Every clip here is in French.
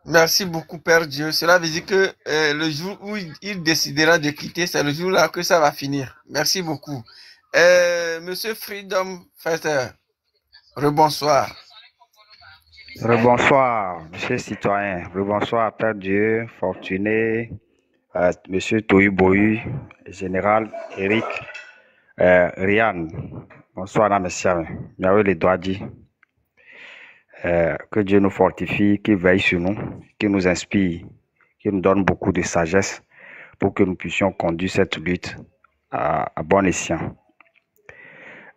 Merci beaucoup, Père Dieu. Cela veut dire que le jour où il décidera de quitter, c'est le jour-là que ça va finir. Merci beaucoup. Monsieur Freedom Fighter, rebonsoir. Rebonsoir, monsieur citoyen. Rebonsoir, Père Dieu, Fortuné, monsieur Tohu général Eric, Rian. Bonsoir, monsieur. Miaou les doigts dit. Que Dieu nous fortifie, qu'il veille sur nous, qu'il nous inspire, qu'il nous donne beaucoup de sagesse pour que nous puissions conduire cette lutte à bon escient.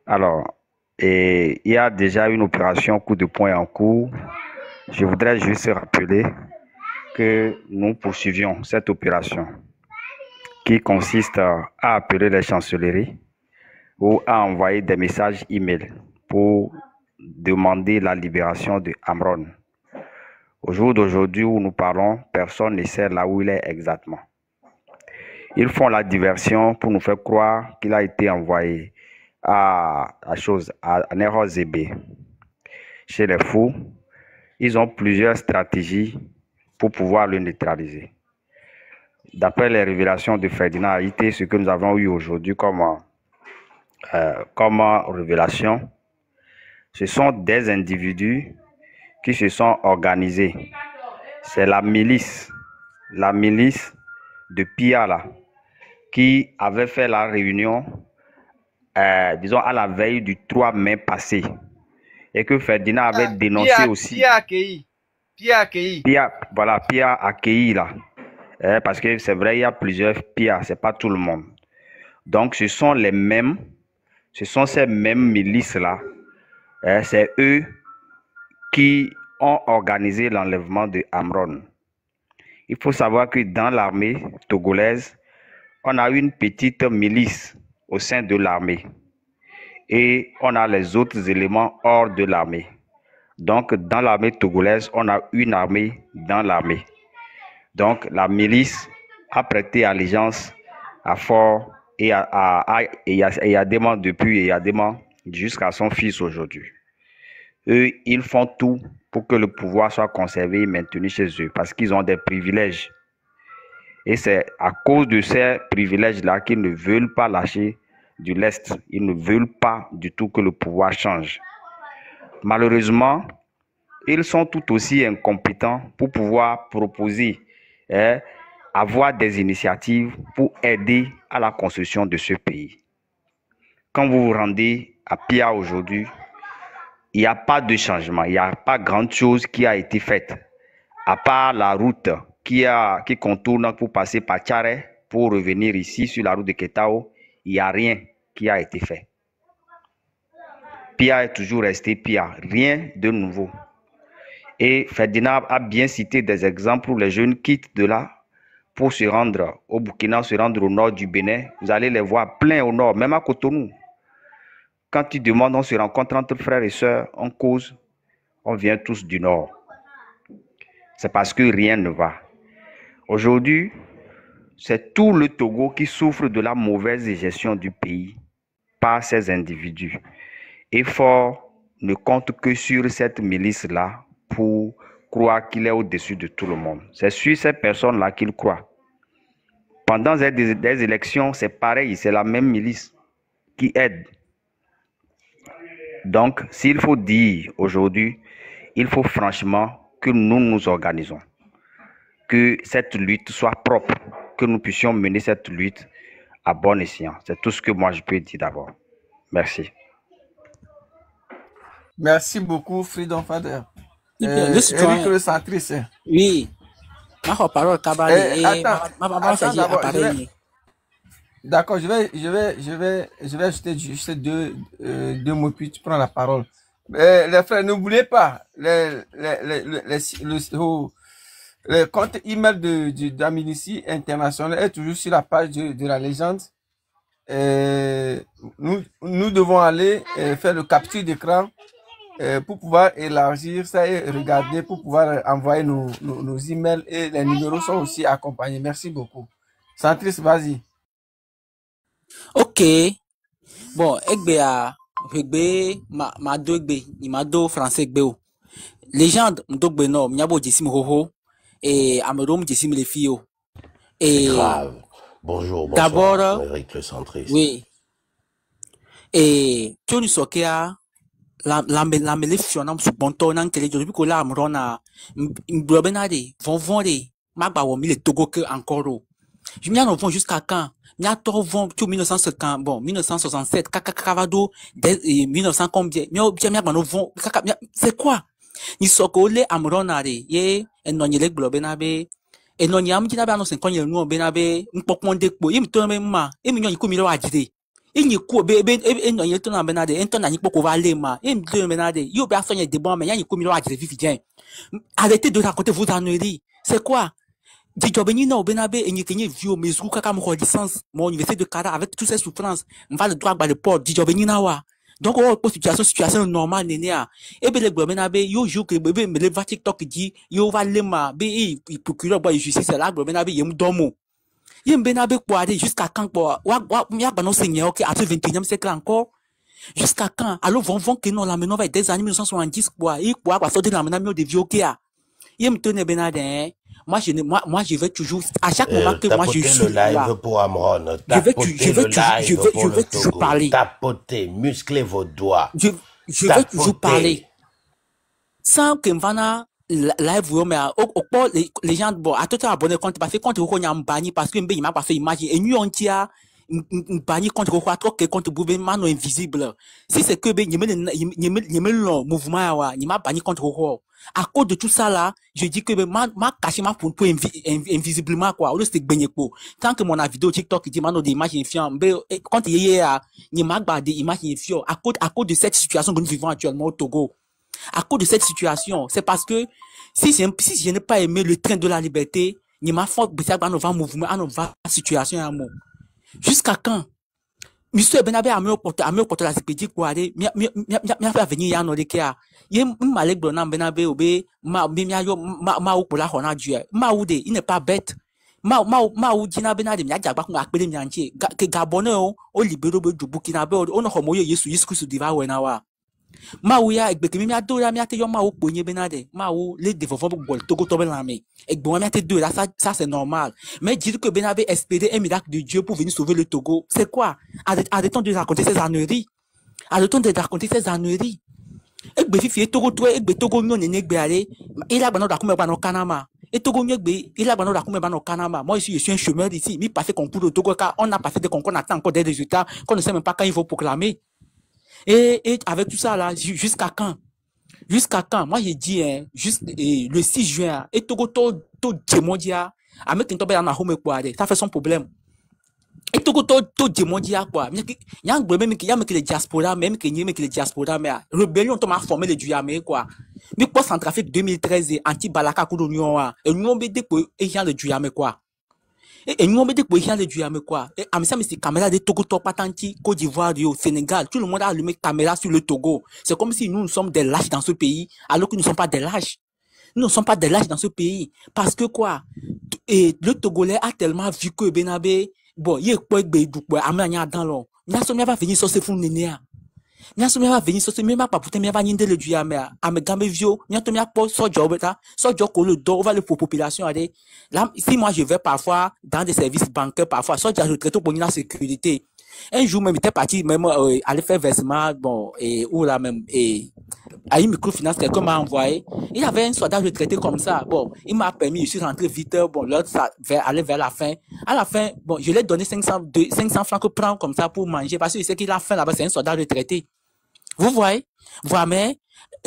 Alors, il y a déjà une opération coup de poing en cours. Je voudrais juste rappeler que nous poursuivions cette opération qui consiste à appeler les chancelleries ou à envoyer des messages email pour demander la libération de Amron. Au jour d'aujourd'hui où nous parlons, personne ne sait là où il est exactement. Ils font la diversion pour nous faire croire qu'il a été envoyé à Nerozébé. Chez les fous, ils ont plusieurs stratégies pour pouvoir le neutraliser. D'après les révélations de Ferdinand Haïté, ce que nous avons eu aujourd'hui comme révélation, ce sont des individus qui se sont organisés. C'est la milice de Piala qui avait fait la réunion, disons, à la veille du 3 mai passé. Et que Ferdinand avait dénoncé aussi. Pierre accueilli. Voilà, Pierre accueilli là. Parce que c'est vrai, il y a plusieurs Pierre, c'est pas tout le monde. Donc, ce sont ces mêmes milices-là. C'est eux qui ont organisé l'enlèvement de Amron. Il faut savoir que dans l'armée togolaise, on a une petite milice au sein de l'armée. Et on a les autres éléments hors de l'armée. Donc, dans l'armée togolaise, on a une armée dans l'armée. Donc, la milice a prêté allégeance à Fort et à Déman depuis et à Déman jusqu'à son fils aujourd'hui. Eux, ils font tout pour que le pouvoir soit conservé et maintenu chez eux parce qu'ils ont des privilèges. Et c'est à cause de ces privilèges-là qu'ils ne veulent pas lâcher du lest. Ils ne veulent pas du tout que le pouvoir change. Malheureusement, ils sont tout aussi incompétents pour pouvoir proposer, avoir des initiatives pour aider à la construction de ce pays. Quand vous vous rendez à Pia aujourd'hui, il n'y a pas de changement, il n'y a pas grand-chose qui a été faite, à part la route qui contourne pour passer par Tchare pour revenir ici sur la route de Ketao. Il n'y a rien qui a été fait. Pia est toujours resté Pia, rien de nouveau. Et Ferdinand a bien cité des exemples où les jeunes quittent de là pour se rendre au Burkina, se rendre au nord du Bénin. Vous allez les voir plein au nord, même à Cotonou. Quand tu demandes, on se rencontre entre frères et sœurs, on cause, on vient tous du nord. C'est parce que rien ne va. Aujourd'hui, c'est tout le Togo qui souffre de la mauvaise gestion du pays par ces individus. Et Fort ne compte que sur cette milice-là pour croire qu'il est au-dessus de tout le monde. C'est sur ces personnes-là qu'il croit. Pendant des élections, c'est pareil, c'est la même milice qui aide. Donc, s'il faut dire aujourd'hui, il faut franchement que nous nous organisons, que cette lutte soit propre, que nous puissions mener cette lutte à bon escient. C'est tout ce que moi je peux dire d'abord. Merci. Merci beaucoup, Freedom Father. Le citoyen. Eric le centriste. Oui. Ma parole cabaret et ma fait appareil. D'accord, je vais ajouter juste deux mots puis tu prends la parole. Les frères, n'oubliez pas le compte email d'Amnesty International est toujours sur la page de la légende. Nous devons aller faire le capture d'écran pour pouvoir élargir ça et regarder, pour pouvoir envoyer nos emails, et les numéros sont aussi accompagnés. Merci beaucoup. Centriste, vas-y. Ok. Bon, ma do français légende m'dogbe no m'yabo jisim hoho et Amadou Jessim les filles. C'est grave. Bonjour, d'abord, Eric le centriste. Oui. Et tu nous sokia la mêlée fionnant sur bon ton en quel depuis que là Amrona m'blobenade vont magba ou mille Togo que encore. Je m'y en vont jusqu'à quand? M'y a trop vont tout 1950 bon 1967 Cavado 1900 combien c'est quoi? Ni sokole Amrona ye non yele globenabe et non yam qui n'a pas non 5 ans yel nous benabe m'pokmonde po yim to ma e mi nyon ko mi lo ajide inyi ku be non yel to na benade ento na nyipoko va lema e mi to benade yo be asonye de bon mais yanyi ko mi lo ajide vivien. Arrêtez de raconter vos âneries. C'est quoi? Djobeni na obenabe enyi kenye vieux mesou kaka mo licence mon université de Cara avec toutes ces souffrances on va le droit ba le port Djobeni na wa. Donc oh situation normale nénéa et be le globenabe yo joue que bébé me le va TikTok dit yo va lema be il procureur boy justice là globenabe yem domo yem benabe quoi jusqu'à quand quoi wa mi ba non seigneur OK à ce 21e siècle encore jusqu'à quand alors vont que non la maintenant va des années 1970 quoi et quoi sortir la maintenant de vieux OK a yem tone benade moi je vais toujours à chaque moment que moi je suis le live là pour Amron, je vais toujours parler, tapoter, muscler vos doigts, je vais toujours parler sans que m'vana live mais au les gens bon à tout abonné compte parce que compte ko nyam bani parce que mbe m'a pas fait image et nous on tia bani contre quoi trop que contre boube mano invisible si c'est que be yeme long mouvement wa ni m'a bani contre quoi à cause de tout ça là je dis que ma caché ma pour invisiblement quoi au lieu de gagner quoi tant que mon vidéo TikTok dit mano des images infiant quand yé a ni m'a des images infiant à cause de cette situation que nous vivons actuellement au Togo. À cause de cette situation, c'est parce que si je n'ai pas aimé le train de la liberté, il m'a fait un mouvement, une situation. Jusqu'à quand? Monsieur Benabe a mieux porté la sécurité quoi aller, m'a fait venir ya no dekia. Yé malek blonam Benabe obé, ma ou pour la hona Dieu. Ma ou de, il n'est pas bête. Ma ou dina Benade m'a diaba ko akpele mi antie. Que Gabonais o libéro du Burkina Faso, on a moyo Yesu Christ diva wenawa. Maouya ekbeke mi adora mi ate yo ma o ponye benade ma o les développements pour Togo tobe lame ekbon mi ate deux là ça c'est normal mais dire que Benabe espérer un miracle de Dieu pour venir sauver le Togo c'est quoi? Arrêtons de raconter ces âneries ekbe fifi Togo toi ekbe Togo nyon negbe ale il a bano da kuma bano kanama et Togo nyegbe il a bano da kuma bano kanama moi je suis un chômeur ici mi pas fait concours de Togo car on a pas fait de concours on attend encore des résultats qu'on ne sait même pas quand il faut proclamer. Et avec tout ça là, jusqu'à quand? Moi j'ai dit le 6 juin, et Togo to démondia, avec une tobe na home quoi, ça fait son problème. Et Togo to démondia quoi. Yang même que les diaspora, même que les diaspora mais rébellion to m'a formé les Duyamé quoi. Mais quoi Centrafrique 2013 anti Balaka Koudonion et nous on be pour et le Duyamé quoi. Et nous on me dit que les Duyamé quoi. Et amisa mais c'est caméra de Togo to patanti Côte d'Ivoire au Sénégal, tout le monde a allumé caméra sur le Togo. C'est comme si nous sommes des lâches dans ce pays alors que nous ne sommes pas des lâches. Nous ne sommes pas des lâches dans ce pays parce que quoi et le Togolais a tellement vu que Benabe bon, il est quoi amanya dans l'eau. N'a sommes pas venir sur ce fond nénéa. N'a sommes pas venir sur ce même pas pour te mettre ninde le Duyamé à me gambe vieux, n'a sommes pas so job que le dos va le pour population aller. Là si moi je vais parfois dans des services bancaires parfois soit je traite pour la sécurité. Un jour même était parti même aller faire versement bon et ou là même et à une microfinance quelqu'un m'a envoyé il y avait un soldat retraité comme ça bon il m'a permis je suis rentré vite bon l'autre ça aller vers la fin à la fin bon je lui ai donné 500 francs que prendre comme ça pour manger parce que je sais qu'il a faim là-bas c'est un soldat retraité vous voyez mais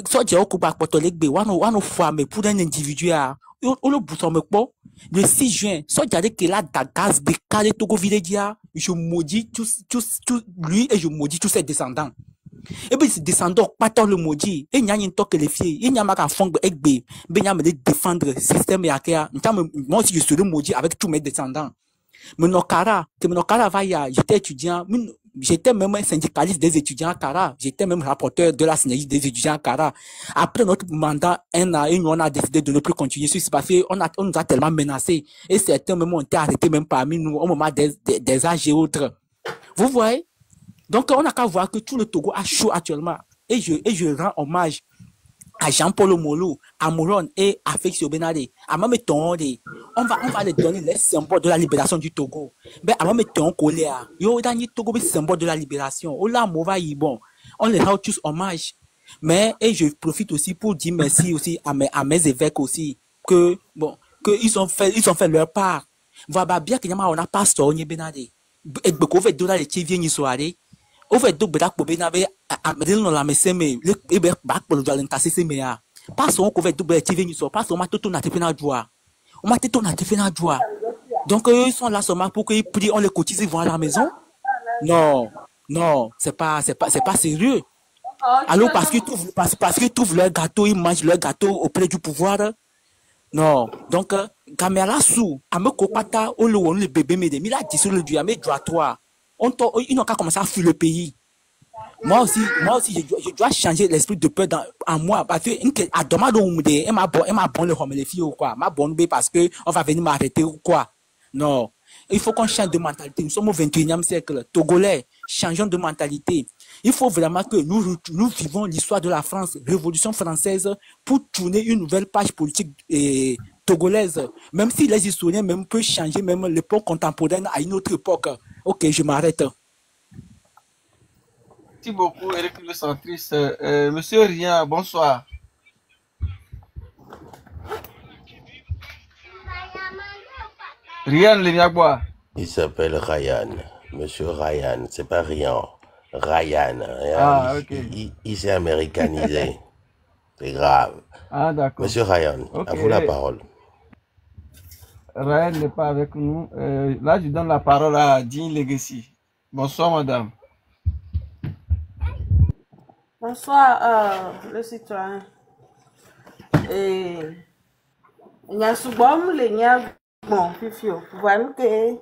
soit j'ai au coupa potolek be wano fois mais pour un individu à on le bouton me quoi le 6 juin soit j'ai que là da gaz de calé Togo village je maudis tout lui et je maudis tous ses descendants. Et puis, ces descendants, pas tant le maudit. Et il y a une toque les filles. Il y a un fond de egbe. Ben, il y a me défendre le système et à moi aussi, je suis le maudit avec tous mes descendants. Mais Nokara va y a, j'étais étudiant, j'étais même syndicaliste des étudiants à Cara. J'étais même rapporteur de la synergie des étudiants à Cara. Après notre mandat, on a décidé de ne plus continuer. C'est parce qu'on nous a tellement menacés. Et certains même ont été arrêtés même parmi nous au moment des âges et autres. Vous voyez? Donc, on n'a qu'à voir que tout le Togo a chaud actuellement. Et je rends hommage à Jean-Paul Molo, à Moron et à Félix Benade, à Mametonde, on va les donner les symboles de la libération du Togo. Ben, à Mameton Colère, yo, dernier Togo, les symboles de la libération. Oh là, Mova, bon, on les rend tous hommage. Mais, et je profite aussi pour dire merci aussi à mes évêques aussi, que, bon, que ils ont fait leur part. Voilà, bien qu'il y a on n'a pas sonné Benade. Et beaucoup de dollars qui viennent y soirée. Au fait, donc, bedak pobe na be a medel no la meseme le ebe bak polo jalen kase se mea. Pas on ko fait double TV ni so, pas on ma toto na tefe na joie. On m'a toto na tefe na joie. Donc ils sont là seulement pour qu'ils prient, on les cotise, ils vont à la maison. Non, non, c'est pas sérieux. Alors parce qu'ils trouvent leur gâteau, ils mangent leur gâteau auprès du pouvoir. Non, donc Gamela sous, à me copata, on le bébé me de, mila dit sur le dieu, à me droit toi. Ils n'ont qu'à commencer à fuir le pays. Moi aussi, je dois changer l'esprit de peur en moi. Parce que, à demain, elle m'a bon le homme, les filles ou quoi. M'a bon parce que on va venir m'arrêter ou quoi. Non. Il faut qu'on change de mentalité. Nous sommes au 21e siècle. Togolais, changeons de mentalité. Il faut vraiment que nous vivons l'histoire de la France, Révolution française, pour tourner une nouvelle page politique togolaise. Même si les historiens même peuvent changer même l'époque contemporaine à une autre époque. Ok, je m'arrête. Merci beaucoup, Eric le centriste. Monsieur Rien, bonsoir. Ryan le Miagua. Il s'appelle Ryan. Monsieur Ryan, c'est pas Ryan. Ryan. Ah, ok. Il s'est américanisé. C'est grave. Ah, d'accord. Monsieur Ryan, okay. À vous la parole. Ryan n'est pas avec nous. Là, je donne la parole à Jean Legacy. Bonsoir, madame. Bonsoir, le citoyen. Il y a souvent les bon, fifio. Voilà que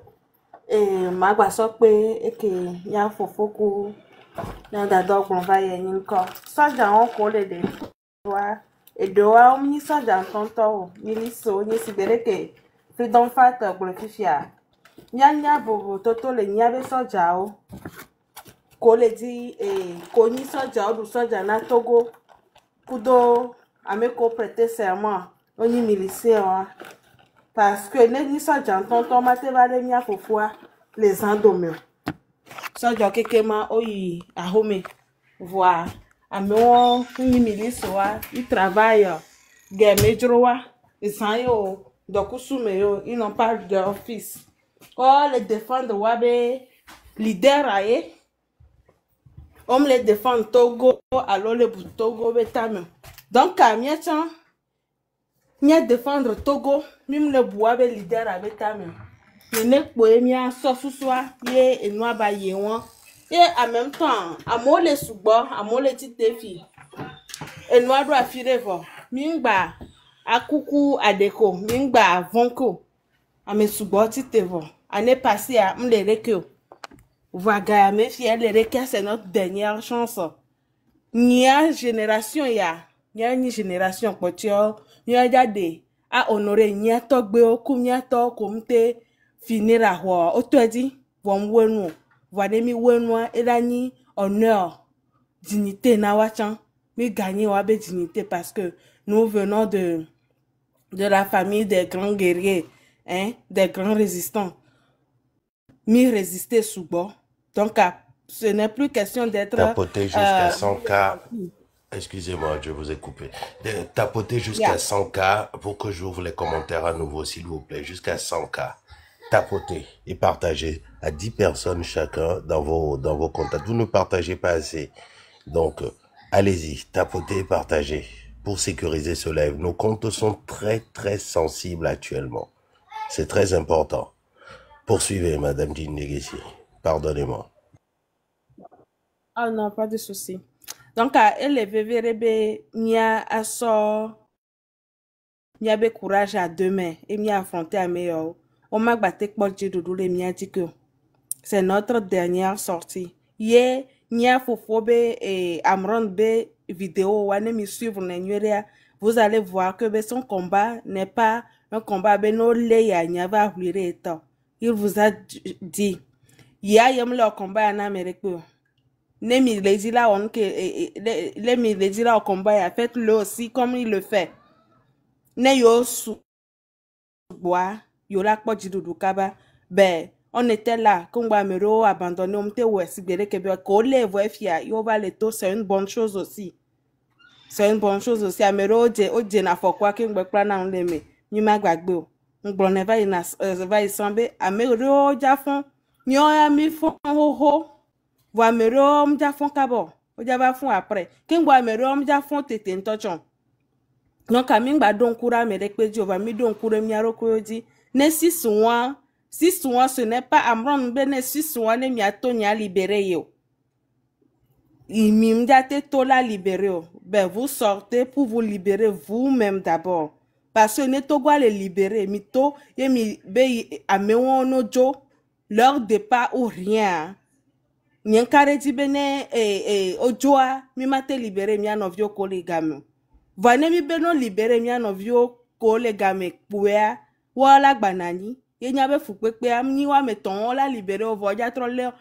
ma sope et que y a fofoko y a d'adore qu'on va y encore. Ça, j'ai encore les deux. Et dehors, on y ça dans ton temps. Miliso, ni sidéré que freedom fighter pour le fifia. Nya bobo toto le nya so jao. Ko le di koni soja ou soja na Togo kudo ameko prêter serment oni milicien parce que les soja tonton mate vale mia fofua les endomio soja kekema oyi ahome voir ameo ni milice wa il travaille gemejrowa isanyo dokusume yo ils n'ont pas d'office oh les défendre wabe leader aye on les défend Togo, alors le Togo betame. Donc, à miettan, mia défendre Togo, même le bois be leader à betame. Le nek bohémien, sauf soit, yé et noa ba yéwan. Et en même temps, à moi les sous-bords, à moi les petites défis. Et noa doit filer vor. Mingba, à coucou, à déco, mingba, à vonko. À mes sous-bords, tite vor. Année passée, à m'le Voilà, mes filles, les requêtes, c'est notre dernière chance. Ni a génération une génération potio, ni a des à honorer ni a togbe au ni a to comme te finir à voir. Auto dit, bon wenu, voilà mi wenu et la ni honneur, dignité na wachan, mi gagner wabe dignité parce que nous venons de la famille des grands guerriers, hein, des grands résistants. Mi résister sous bord. Donc, ce n'est plus question d'être... Tapoter jusqu'à 100K. Excusez-moi, je vous ai coupé. Tapoter jusqu'à 100K pour que j'ouvre les commentaires à nouveau, s'il vous plaît. Jusqu'à 100K. Tapotez et partagez à 10 personnes chacun dans vos contacts. Vous ne partagez pas assez. Donc, allez-y, tapotez et partagez pour sécuriser ce live. Nos comptes sont très, très sensibles actuellement. C'est très important. Poursuivez, Madame Jean Legacy. Pardonnez-moi. Ah non, pas de souci. Donc, elle est vévérébé, mia asso, mia be courage à demain et mia affronter à meilleur. On m'a battu pour dire doudou les mia dit que c'est notre dernière sortie. Hier, mia fofobe et amron be vidéo, wane mi suivre n'ennuieria. Vous allez voir que son combat n'est pas un combat beno leya n'y va vouloir étant. Il vous a dit. Il y a eu le combat en Amérique. Nemi les dit là, Nemi les dit là au combat, faites-le aussi comme il le fait. Ne yo sous bois, yo la quoi du kaba, ben, on était là, quand Mero abandonné, on était ouais, si bien que bien, qu'on les voit fia, yo va les taux, c'est une bonne chose aussi. C'est une bonne chose aussi. Amero, o na fo quoi, qu'un beau plan en l'aimé, ni ma gbagbo. On blonne va y sember, Amero, jafon, ni on a mis fond ho. Voa Amero, m'jafon kabo, o java fond après. Qu'un bois Amero, m'jafon tete en tochon. Donc, à min ba don koura me rekpeji, on va mi don koura mi aroko di. Ne si soin, ce n'est pas Amron bene si soin ne mi atonya libéré yo. Imimdiate tola libéré. Ben, vous sortez pour vous libérer vous-même d'abord. Parce que ne togo le libérer, mito, ye mi be amewo no jo, leur départ ou rien. Nyen kare di bene ojoa, mi mate libéré mi anovio kole gamu. Vane mi beno libéré mi anovio kole game pouea, wala banani. Ye nyabe fukwepe am ni wa meton la libéré au voya trolle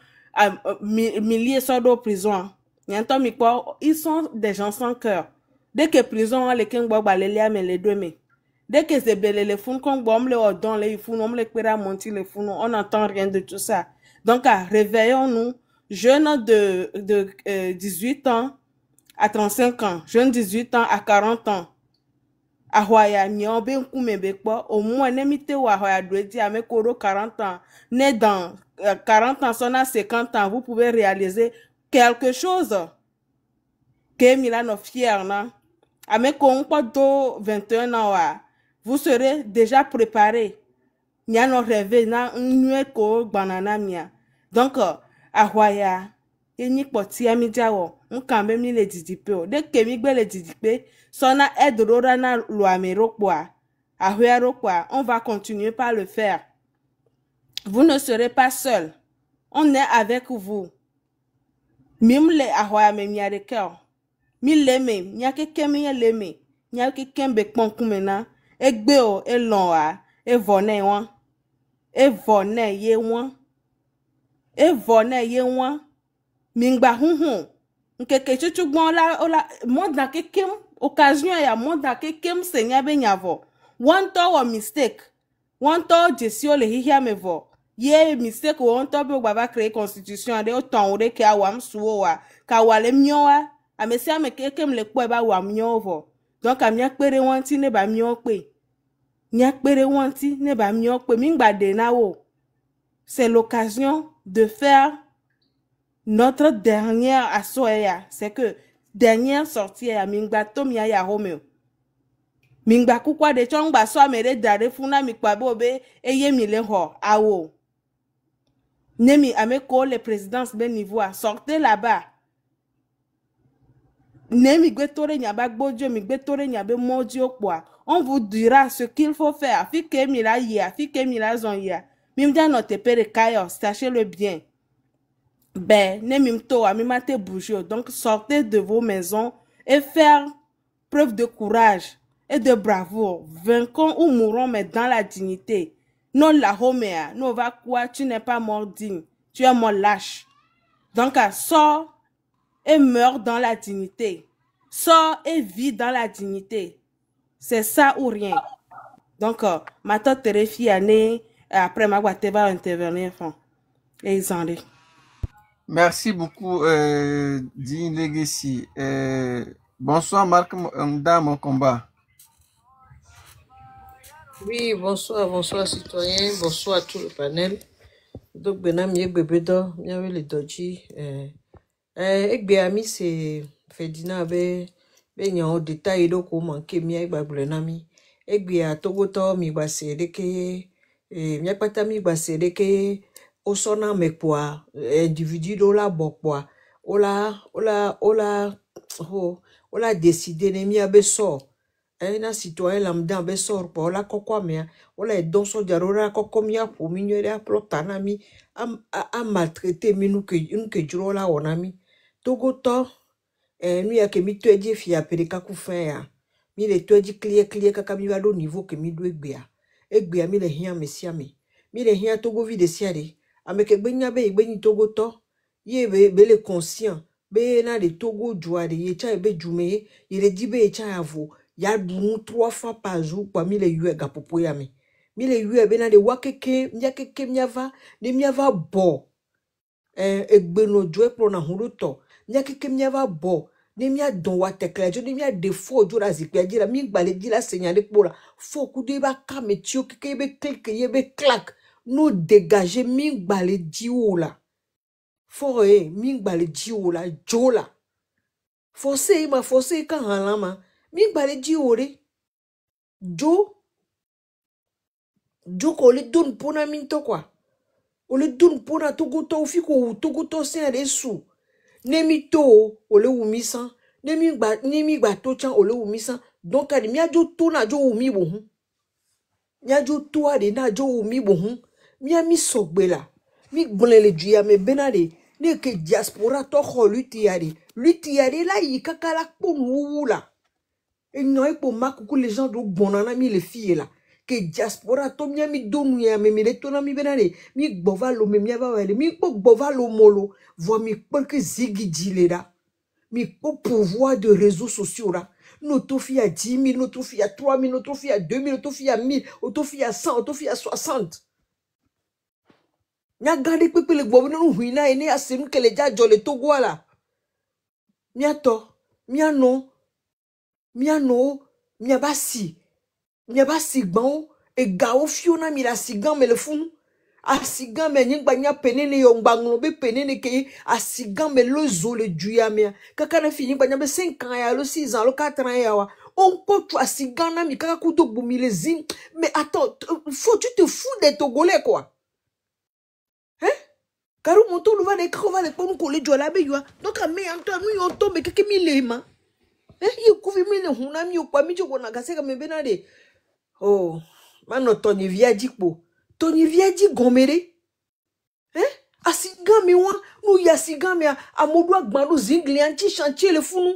milliers sordo prison. Ils sont des gens sans cœur. Dès que prison, les kengbo balelia mais les deux mais. Dès que c'est belé les fous qu'on bombe les ordons les fous on les pera monter les fous on n'entend rien de tout ça. Donc réveillons-nous, jeunes de 18 ans à 35 ans, jeunes 18 ans à 40 ans. Ahoya nyombe nkumebe kwa au moins nemite wa ahoya doedi avec 40 ans. Né dans 40 ans, son à 50 ans, vous pouvez réaliser quelque chose que Milano fier na avec on pas do 21 ans vous serez déjà préparé nya no rêve na nwe ko banana mia donc ahwaya eni poti ami jawo nkan mi le didipe o de ke mi gbe le didipe sona edrora na lo amero kwa ahwaya ro kwa on va continuer par le faire. Vous ne serez pas seul, on est avec vous. Mim le ahoya me miare cœur. Mi leme, nya keke mi leme, nya keke be konkumena, egbe o elon wa, e vone wan. E vone ye wan. E vone ye wan. Mingba hunhun. Nkeke chuchu gbon la monda keke occasion ya monda keke se nya be nyavo. One to wa mistake. One to jesio le hihia me vo. Ye mistake o to be baba créer constitution de o ton ore ke awam suwo wa ka wale mioa amesi ame keke mle po ba wa miovo donc amia pere wanti ne ba mio pe nya pere wanti ne ba mio pe mingba de na wo. C'est l'occasion de faire notre dernière assoya, c'est que dernière sortie ya mingba to mia ya home mingba kukwa de chongba so amere dare funa mikpa bobe eye mi le ho awo. Nemi ameko les présidences ben niveau sortez là-bas. Nemi gwetore nyaba gbojo mi gwetore nyabe moji okwa. On vous dira ce qu'il faut faire. Fike mi la yia, fike mi la zon yia. Mimdia no te pere kayo, sachez-le bien. Ben, nemi mto a mi mate bouger. Donc sortez de vos maisons et faire preuve de courage et de bravoure. Vainquons ou mourons mais dans la dignité. Non la homea, non va quoi, tu n'es pas mort digne, tu es mort lâche. Donc, sors et meurs dans la dignité. Sors et vis dans la dignité. C'est ça ou rien. Donc, ma tante Terefi année, après ma boîte va intervenir. Et ils en disent. Merci beaucoup, Dean Legacy. Bonsoir, Marc Ndam Combat. Oui, bonsoir citoyens, bonsoir tout le panel. Donc, benam yek bebedo, miawe le doji. Ek be ami c'est Ferdinand be nyan détail do ko manke mi ek ba blenami. Ek be a togoto mi ba sereke mi akpata mi ba sereke osona mekwa individu do la bokwa. Ola décider ne mi abe so. Na citoyen lambda be sort pour la kokwa mea ola edonso jarora kokomia pour minere plotana mi a maltraité mi nuke juro la onami togoto mi ya ke mi tweji fi apereka ku fin ya mi le tweji clear kaka mi va do niveau que mi do egbea mi le hia mesia mi le hia togo vi de siare ameke gbenya be igbenyi togoto Ye be le conscient. Be na de Togo joie de ye cha be jume. Il dit be cha avo. Ya dou 3 fois par jour kwa mille yue gapopo ya me. Mille yue be na de wakeke. Mia keke miava bo. Egbe no joe pro na huruto. Mia keke miava bo. Ne mia don wa tekla jo ne mia defo jo la zikpe dira mi gbale dira segnale pour la fo ku de ba kame tio ke be click ye be clack no dégager mi gbale diwo la fo mi gbale diwo la jola forcé ma forcé kan halama mi gbale diwo re jo ko le don pona min to kwa o le don pona to go to fi ko to go to se re su Nemi to ole wumisan nemi gba to chan ole wumisan donc adi mi ajo to na jo wumi bohun mi ajo to ade na jo wumi bohun mi ami sogbe la mi gbon le ju ya me benade ne ke diaspora to ho luti ade la yi kakala ponu la e no ipo makuku les gens do bonana mi les filles là que diaspora to mi ami donu ya me le to na mi benade mi gbova lo me mi ava wele mi gbova lo molo voit mi que zigi dilera mi pouvoir de réseaux sociaux là notre fille à 10 000 notre fille à 3 000 notre fille à 2 000 notre fille à 1000 notre fille à 100 notre fille à 60 nya gade pepe le gbobo no huina ene asenu que le ja jole Togo là mi ato mi ano mi abasi gbon e gao fiona mi la sigan me le funu asigan me nyingba nya penene yo ngbango be penene ke asigan me lo zo le duya me kaka na fini ngba nya be 5 ans ya lo 6 ans lo 4 ans ya wa on peut tu asigan na mi kaka kuto bumi les zin mais attends faut tu te fous des Togolais quoi hein karu monto lu va de krova le ponu ko le jola be yo donc a me anto nu yo to me keke mi le ma you kuvi mi le huna mi okwa mi jogo na gaseka me benade oh mano Tony Viadikpo Tony Viadi gomere asigan mi wa nu ya sigan mi amodu agbanu zingli anti chantier le funu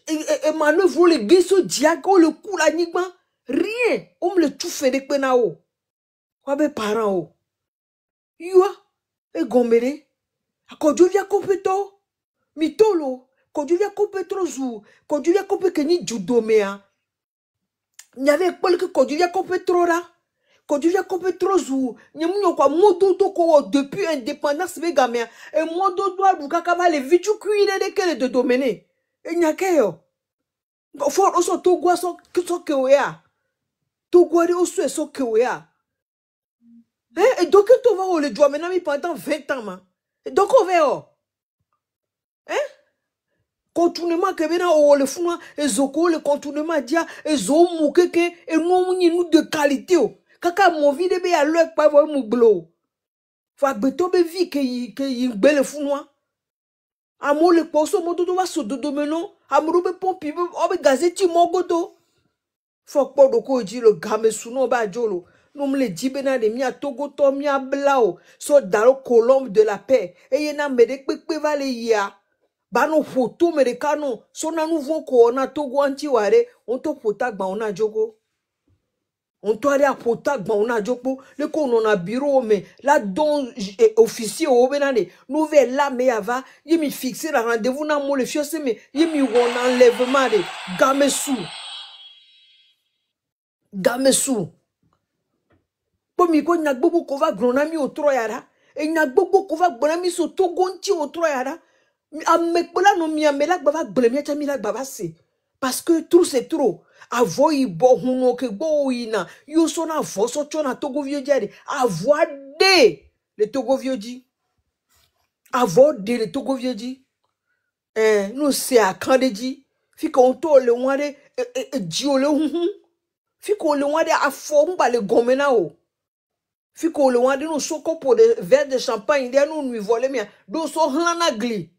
e manœuvre le gesso diago le coup la nigban rien on me le tout fait de pena o kwa be parent o yo e gomere akojo via kompeto mitolo kojo via kompetro zu kojo via kompeke ni judomea nyave ekpele ke kojo via kompetro ra kojo via kompetro zu nyemunyo kwa modo to ko depuis indépendance be gamia e modo do adu kaka va le vitu kuire de kele de domene e nyake yo for oso to gwa so ke oya to gwa de oso so ke oya et donc to va le doit maintenant pendant 20 ans ma et donc on va continuellement que bena o le funa ezoko le continuellement dia ezo mukeke e no nous de qualité o kaka mo vide be ya le pa vo mu glo fa gbeto be vi ke yi gbe le funwa amo le poso mo to va so dodo meno amru be pompi be o be gazeti mo godo fo podo ko ji le game suno ba jolo no me le di bena de mi a Togo to mi a blao so daro colombe de la paix e yena me de pepe va le ya bano photo americano so na nouveau ko na Togo anti ware on to pota gba ona jogo on to aller à pota gba ona jogo le ko on a bureau mais là don officier o benane nouvelle là mais ava yemi fixer la rendez-vous na mo le fiose mais yemi won enlèvement de gamesu po mi ko na gbogbo ko va gronami o troyara e na gbogbo ko va gronami so Togo anti o troyara amekpola no mi amela gbava gblemi acha mi la gbava se parce que tout c'est trop avo ibo huno ke gbo ina yo so na vo so chona Togo viodi avo de le Togo viodi avo de le Togo viodi no se akandeji fi ko to le ware ji o le hun fi ko le ware afo mba le gomena o fi ko le ware no so kopo de verre de champagne de no nu voler mi do so hlana gli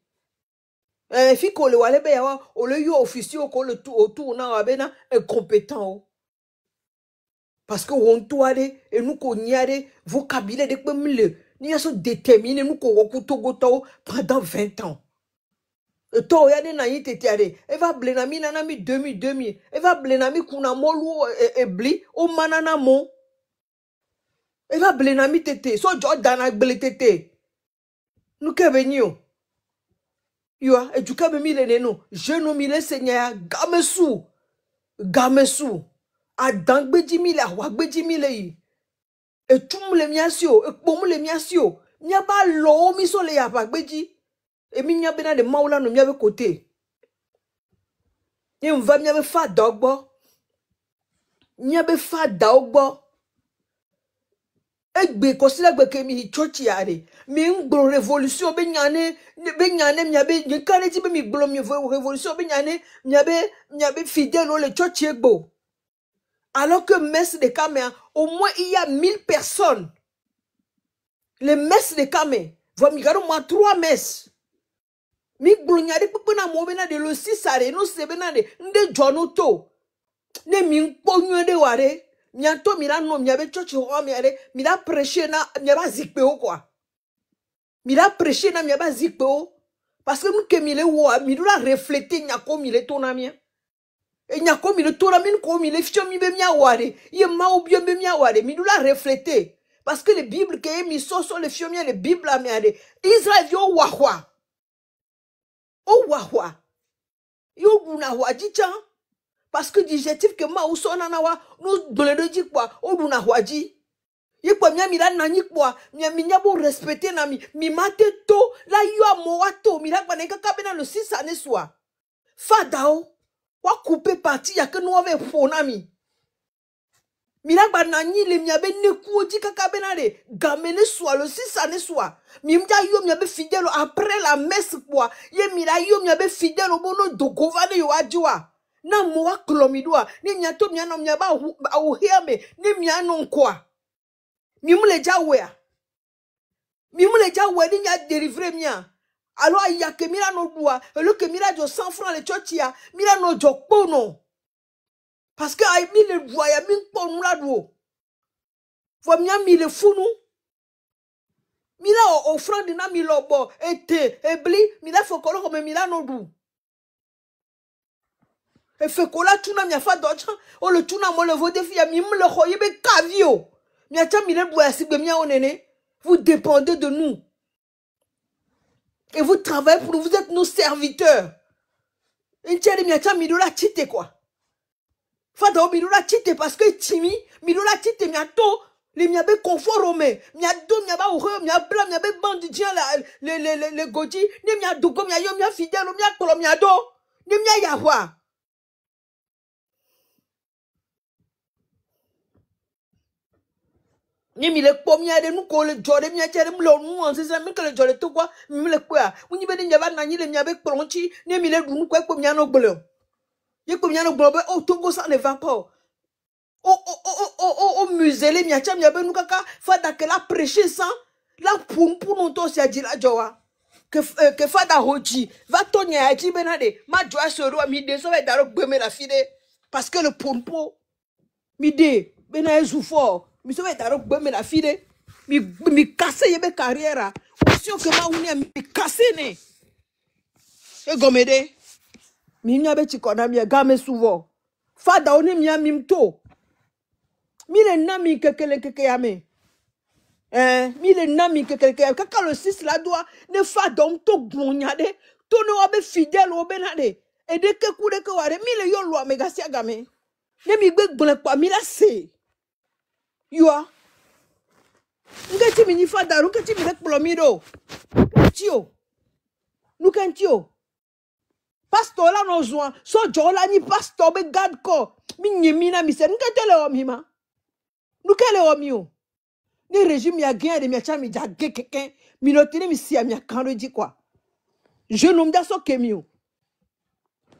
fi ko le wale be ya o le yo officier ko le tout autour na abena incompétent parce que on toade et nous ko niade vocabulaire de pemle ni aso déterminé nous ko woku Togo to pendant 20 ans et to ya de na yite tiare e va blenami na mi 2000 e va blenami kuna molu e bli o manana mo e va blenami tete so Jordan a ble tete nous ke venio Yo, et du cas me mille neno, je no mille seigneur, gamesu, a dangbeji mille, a wagbeji mille yi, et tum le miasio, et pomme le miasio, nya ba lo mi so le ya bagbeji, et mi nya bena de maula no miabe côté. Ni mva miabe fa dogbo, miabe fa dogbo. Egbe kosila gbe ke mi chochi yare mi ngbo révolution be nyane miabe ni kare ti be mi gblo mi révolution be nyane miabe fidèle au le chochi egbo alors que messe de Kamé au moins il y a 1000 personnes les messes de Kamé va mi garo moi 3 messes mi gblo nyare pepe na mo be na de lo sisare no se be na de nde jono to ne mi nkponyo de ware mianto mira no miabe chochi ho miare mira prêcher na miaba zikpe o quoi mira prêcher na miaba zikpe o parce que nous que mile wo mi doit refléter nyako mile to na mia e nyako mile to na mi ko mile fio mi be mia ware ye ma obio be mia ware mi doit refléter parce que les bibles que mi so le fio mia les bibles a miare Israël yo wahwa yo guna wajicha parce que digestif que ma uso na wa nous dole de ji kwa odu na hwaji ye kwa mia mira na nyi kwa mia minya bo respecter na mi mate to la yo amoa to mira kwa nka kabena le 6 années soir fadao wa couper partie ya que nous avait fona mi mira ba na nyi le mia be ne ku oji kakabena de gamene soir le 6 années soir mi mja yo mia be fidèle après la messe kwa ye mira yo mia be fidèle au bono dogovane yo adjoa na moa klomidwa ni miato miano miaba au hiame ni miano kwa mimule jawe ni nya délivrer mia alors il y a que mira no doa le que mira jo 100 francs le chochia mira no jo pono parce que ay mi le doa ya mi pono la do fo mia mi le funu mira offrande na mi lobo ete ebli mira fo kolo comme mira no do e fe kola tuna mia fa docha o le tuna mo le vodefi ya mi le khoyebe kavio mia cha mi le boya sigbe mia onene vous dépendez de nous et vous travaillez pour nous, vous êtes nos serviteurs incheri mia cha mi dola chite quoi fa do mi dola chite parce que timi mi dola chite mia to le mia be conforme mia do mia ba oho mia bla mia be bandi dia le goji ni mia dogo mia yo mia fidèle mia kolo mia do ni mia yahwa. Ni mi le pomia de nous ko le jode mi achere mi lo nu on c'est mi que le jode to quoi mi le kwa uni be nyaba na ni le mi abe plonchi ni mi le du nu ko pomia no gbolo ye pomia no gbolo be o Togo ça ne va pas o musée le mi acha mi abe nu kaka fada que la prêcher sans la pour non to si adila jowa que fada hoji va tonya aji benade ma joa soro mi de so be daro gbeme la fide parce que le pompo mi de bena ezufo mi so be daro gbeme la fide mi casser yebe carrière aussi que ma unia mi casser ne e gomede mi nya be chikona mi game souvent fada oni mi amimto mi le na mi kekele yame mi le na mi kekele kaka le 6 la doit ne fada on to gonyade to no abe fidèle obenade e de ke ku de ke ware mi le yo lo me gasia game ne mi gbe gbon pa mi la se yo ngati mi ni fada ru ngati mi le plomido tio Nukentio. Pastor la no zwa. So jola ni pastor be God ko. Mi nyemina mi se. Nukentele o mima. Nukele o miyo. Ni régime ya gen de mi acha mi ja ge keken. Mi notine mi si ya mi akando di quoi. Je nom da so kemio.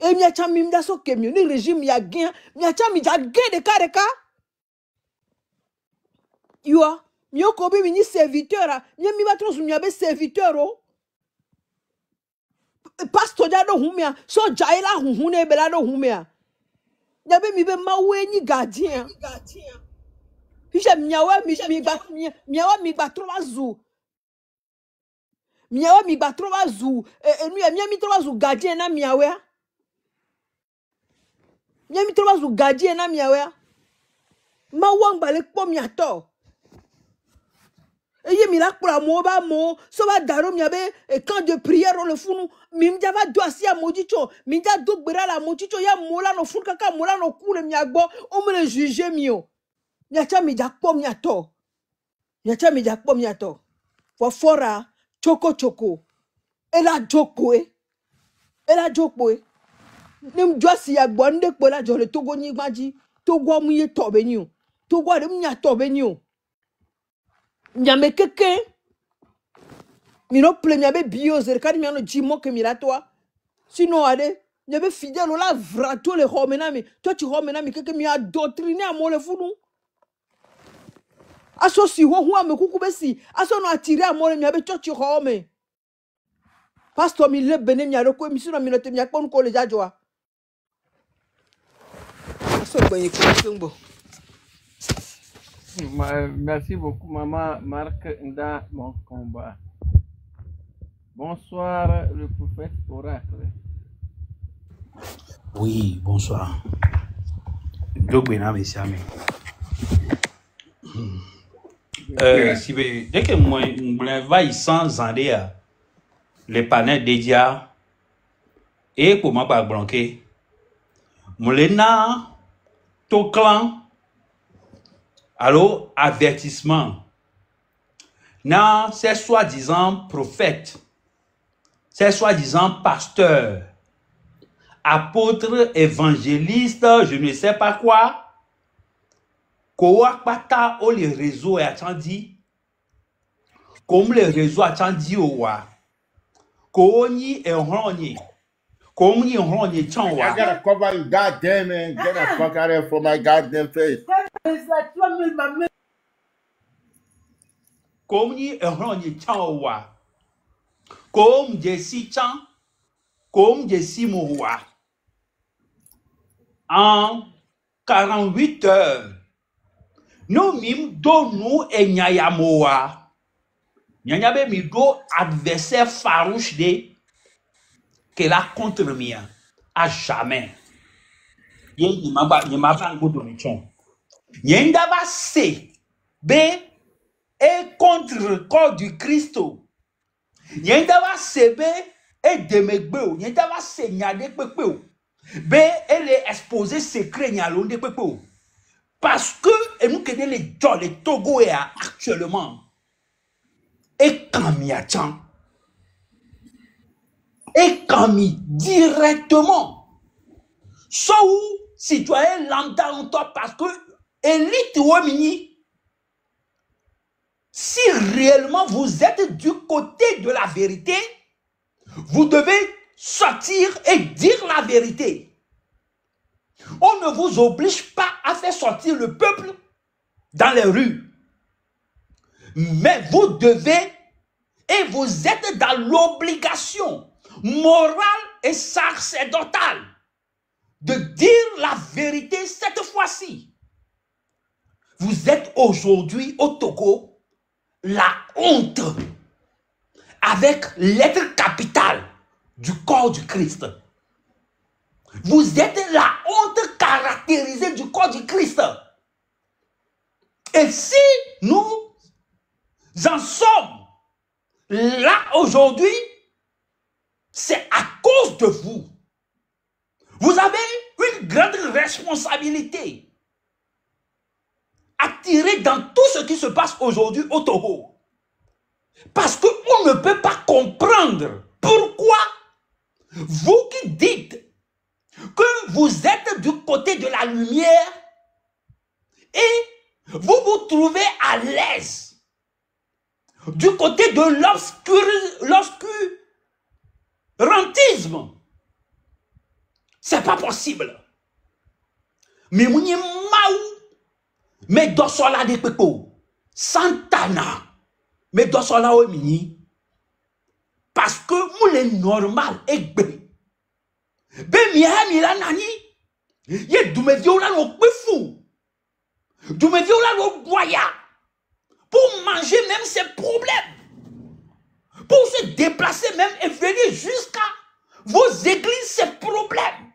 E mi acha mi da so kemio. Ni régime ya gen. Mi acha mi ja ge de ka. Yo. Mi yo kobe mi ni serviteur. Mi mi ba tros mi abe serviteur o. Pastor ja do humia so jaila hunhune bela do humia nyabe mi be mawe ni gardien fisha miawa mi gba 3 jours miawa mi gba 3 jours mi 3 jours gardien na miawa mi 3 jours gardien na miawa mawa ngba le po mi ato Eye mi la kpla mo ba mo so ba daro mi abe e camp de prière le funu mi mja va do asi a modicho mi ja do gbera la modicho ya mola no funu kaka mola no kule mi agbo o me le juger mi o mi acha mi ja kpo mi ato mi acha mi ja kpo mi ato for fora choco e la joko e nem jo si agbo nde kpo la jo le togo ni gbaji togo mu ye to be ni o togo de mi ato be ni o nyame keke mi no ple mi abe bioze kadi mi ano jimo ke mi la toi sinon ade mi abe fidèle la vrato le homena mi toi tu homena mi keke mi a doctriner amo le funu aso si ho hu ame kuku be si aso no attirer amo le mi abe toi tu home pastor mi le bene mi aroko mi sino mi no te mi akpon ko le jajoa aso gbenye ko Merci beaucoup, maman Marc Nda mon combat. Bonsoir, le prophète oracle. Oui, bonsoir. Dès que moi, je vais sans Zandé, les panels dédiés, et pour moi, pas blanquer, Moulena, ton clan, alors, avertissement. Non, c'est soi-disant prophète, c'est soi-disant pasteur, apôtre, évangéliste, je ne sais pas quoi. Kouakpata ou les réseaux et attendis, comme les réseaux attendis au wa. Kouni et Roni, comme ni Roni Chanwa. I gotta cover you, goddamn man. Get the fuck out of here from my goddamn face. Comme ni Roni Chanwa. Comme Jessie Chan, comme Jessie Moua. En 48 heures, nous mim do nous et Nyayamoa. Nyanyabe mi do adversaire farouche de que la contre mia à jamais. Yen m'a pas go do michon. Yen dava se b et contre le corps du Christ. Yen dava se b et demegbe. Yen dava se nyade pepe. B elle est exposé secret nyalonde pepe. Parce que et nous connaissons les gens les Togoéens actuellement. Et Kamiachan. Et Kami directement. Soit citoyen lambda en toi parce que élite Womini, si réellement vous êtes du côté de la vérité, vous devez sortir et dire la vérité. On ne vous oblige pas à faire sortir le peuple dans les rues. Mais vous devez et vous êtes dans l'obligation morale et sacerdotale de dire la vérité cette fois-ci. Vous êtes aujourd'hui au Togo la honte avec lettre capitale du corps du Christ. Vous êtes la honte caractérisée du corps du Christ. Et si nous en sommes là aujourd'hui, c'est à cause de vous. Vous avez une grande responsabilité à tirer dans tout ce qui se passe aujourd'hui au Togo. Parce qu'on ne peut pas comprendre pourquoi vous qui dites que vous êtes du côté de la lumière et vous vous trouvez à l'aise du côté de l'obscurantisme. C'est pas possible. Mais vous n'avez pas mais dans cela des pépos, Santana, mais dans cela au mini, parce que vous les normal et bé. Ben mila nani, ye du me viola no fou, du me viola no boya, pour manger même ses problèmes, pour se déplacer même et venir jusqu'à vos églises ses problèmes.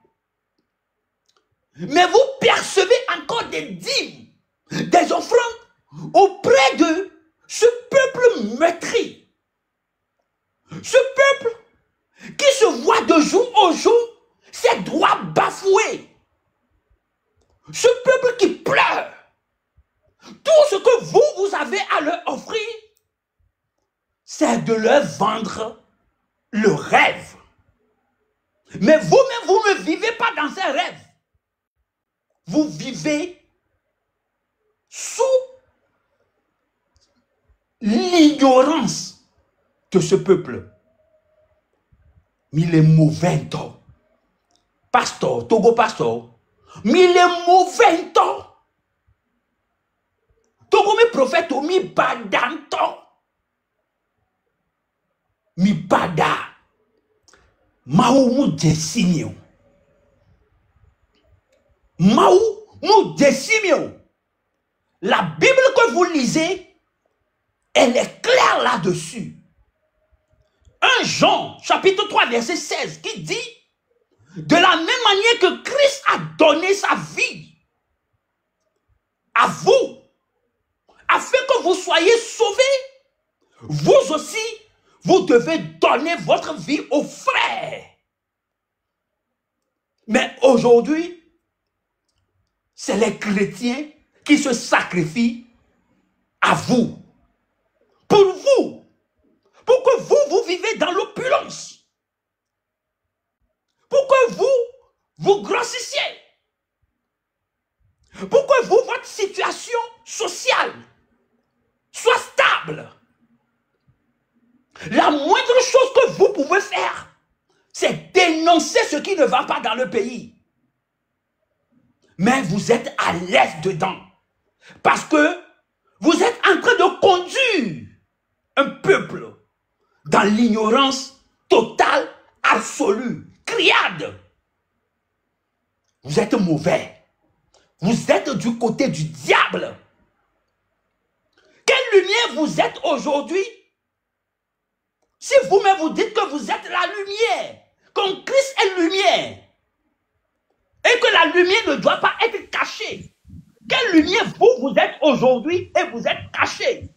Mais vous percevez encore des dîmes, des offrandes auprès de ce peuple toujours ses droits bafoués. Ce peuple qui pleure. Tout ce que vous avez à leur offrir, c'est de leur vendre le rêve. Mais vous-même, vous ne vivez pas dans ces rêves. Vous vivez sous l'ignorance de ce peuple. Mais il est mauvais temps. Pasteur, Togo pasteur. Mais il est mauvais temps. Togo me prophète mi badanto. Mi bada. Maou mou desimio. Maou mou desimio. La Bible que vous lisez, elle est claire là-dessus. 1 Jean, chapitre 3, verset 16, qui dit, de la même manière que Christ a donné sa vie à vous, afin que vous soyez sauvés, vous aussi, vous devez donner votre vie aux frères. Mais aujourd'hui, c'est les chrétiens qui se sacrifient à vous. Pour vous. Pour que vous vivez dans l'opulence. Pour que vous grossissiez. Pour que votre situation sociale soit stable. La moindre chose que vous pouvez faire, c'est dénoncer ce qui ne va pas dans le pays. Mais vous êtes à l'aise dedans. Parce que vous êtes en train de conduire un peuple dans l'ignorance totale, absolue, criade. Vous êtes mauvais. Vous êtes du côté du diable. Quelle lumière vous êtes aujourd'hui? Si vous-même vous dites que vous êtes la lumière, comme Christ est lumière, et que la lumière ne doit pas être cachée, quelle lumière vous êtes aujourd'hui et vous êtes caché?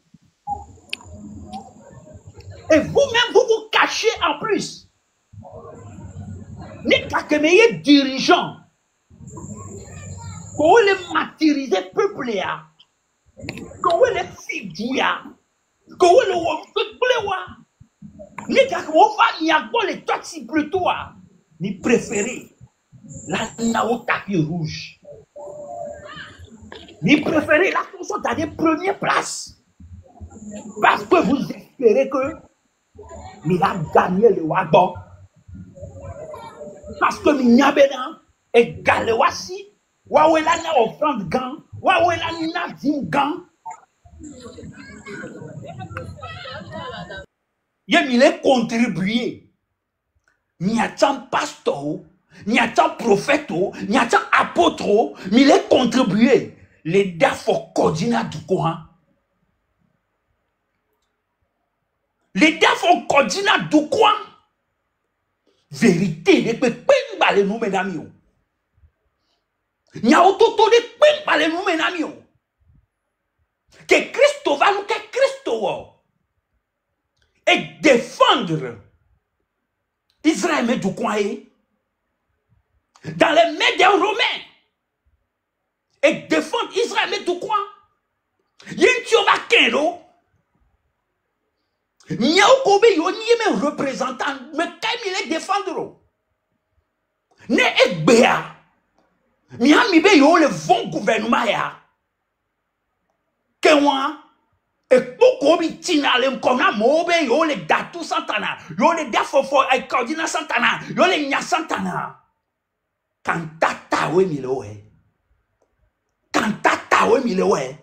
Et vous-même, vous vous cachez en plus. N'est qu'à que meilleur dirigeant, qu'on le matérialiser peuple, qu'on le figure, qu'on le womble, n'est qu'à qu'on va n'y avoir les toxi plutôt, ni préféré la nao tapis rouge. Ni préféré la fonction dans les premières places. Parce que vous espérez que il a gagné le wagon. Parce que Mignabena est galewasi. Wawela na offrande gan. Wawela na dim gan. Il est contribué. Il y a tant pasteur, il y a tant prophète, il y a tant apôtre, il est contribué. Les dafo kodina du coin. Les dafo kodina du coin. Vérité, les pépins balé nous mesdames. N'y a autoto de pépins balé nous mesdames. Que Christo va nous que Christo et défendre Israël mais du coin dans les mains des Romains. Et défendre Israël mais du coin. Yentioba Keno. Niao Kobe yoni me représentant mais quand il est défendre. Ne ekbea. Miami be yo le bon gouvernement ya. Kenwa et pourquoi bi tinalem comme na mobe yo le datu santana. Yo le dafofo et cordina santana. Yo le nya santana. Kantata we milowe. Kantata we milowe.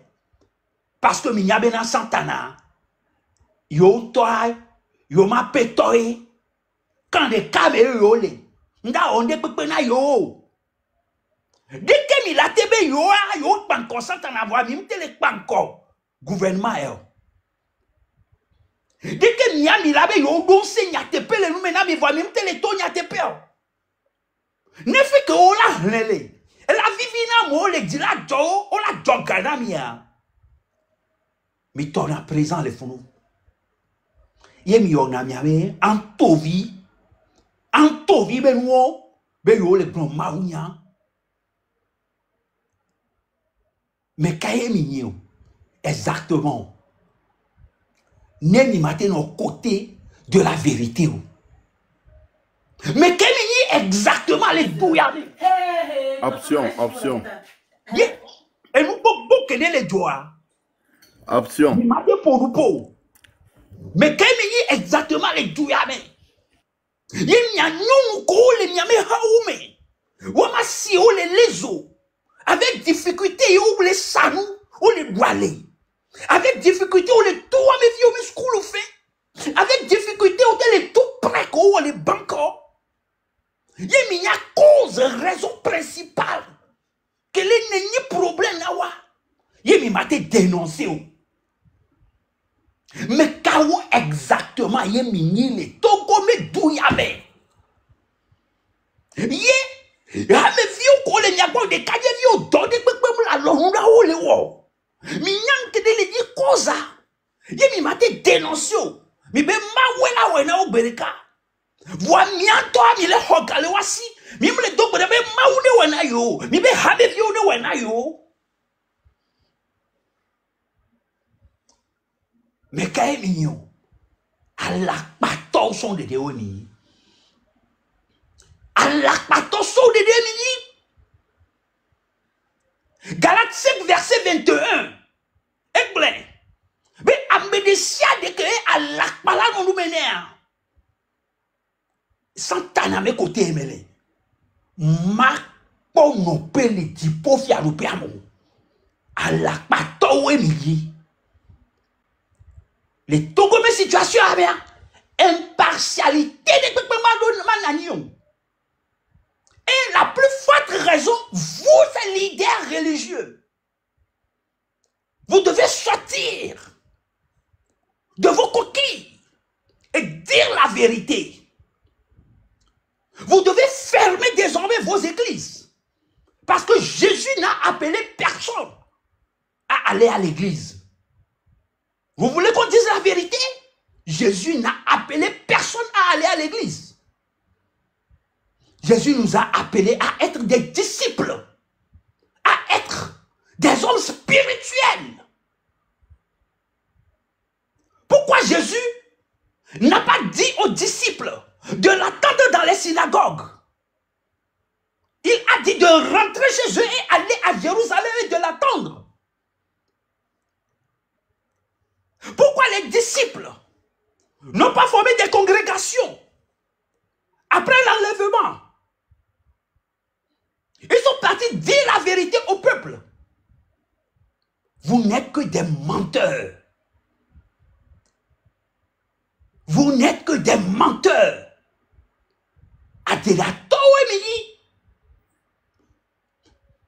Parce que minyabena santana. Yo toi, yo ma petoy. Quand des caméras yo le. Nda onde pepe na yo. Dès que mi la tebe yo a yo panko santana voix mi mtele panko gouvernement yo. Dès que mi a mi la be yo don se nya tepe le nou mena mi voix mi mtele to nya tepe yo. Ne fait que o la lele. La vivina mo le di la jo o la jogana mi ya. Mi ton à présent le funu. Ye mi yo na mi ame en tovi Anto vibe nous, be yo le grand maounya. Mais kaye minyo, exactement. Neni matin au côté de la vérité. Mais kaye minyo exactement les douya. Option. Et nous pouvons connaître les doigts. Option. Mais kaye minyo exactement les douya. Avec difficulté, ou les sanou, ou les boilés. Avec difficulté, ou les tout, mais vieux, mais school fait. Avec difficulté, ou les tout près, ou les banques. Il y a cause, raison principale. Quel est le problème là? Il y a dénoncé. Mais quand exactement, il y a les Togo, mais d'où il y avait. Il y a mais vieux qu'on les niago de kaje vieux donné la longa ou les wo. Mi nyang te de les dire cosa. Ye mi mate dénoncé. Mi be ma wela wena o bereka. Voix mianto mi le hogale wasi. Mi me le dog be ma ou de wena yo. Mi be habe vieux de wena yo. Mais kae mignon. À la pato son de deoni. Allah patoso de Démini. Galates 5 verset 21. Éblé. Mais Ambédécia de que Allah pala nous mener. Santana me côté emele. Ma po no pele di po fia lu piamo. Allah pato emili. Les Togo me situation a bien. Impartialité de mananion. Et la plus forte raison, vous, leaders religieux, vous devez sortir de vos coquilles et dire la vérité. Vous devez fermer désormais vos églises. Parce que Jésus n'a appelé personne à aller à l'église. Vous voulez qu'on dise la vérité? Jésus n'a appelé personne à aller à l'église. Jésus nous a appelés à être des disciples, à être des hommes spirituels. Pourquoi Jésus n'a pas dit aux disciples de l'attendre dans les synagogues? Il a dit de rentrer chez eux et aller à Jérusalem et de l'attendre. Pourquoi les disciples n'ont pas formé des congrégations après l'enlèvement? Ils sont partis dire la vérité au peuple. Vous n'êtes que des menteurs. Vous n'êtes que des menteurs. Adelato Emily.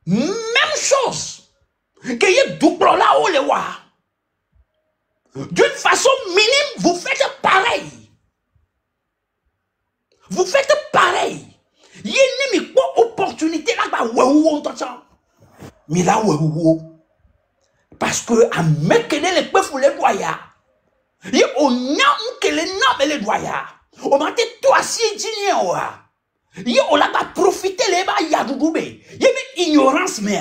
Même chose. Que y double là où les voix. D'une façon minime, vous faites pareil. Vous faites pareil. Il y a une opportunité là-bas. Mais là, parce que à mettre les peuples les doyas. Il y a les noms les doyas. On m'a dit toi si digné. Il y a là-bas profiter les bas yadoubé. Il y a une ignorance mais.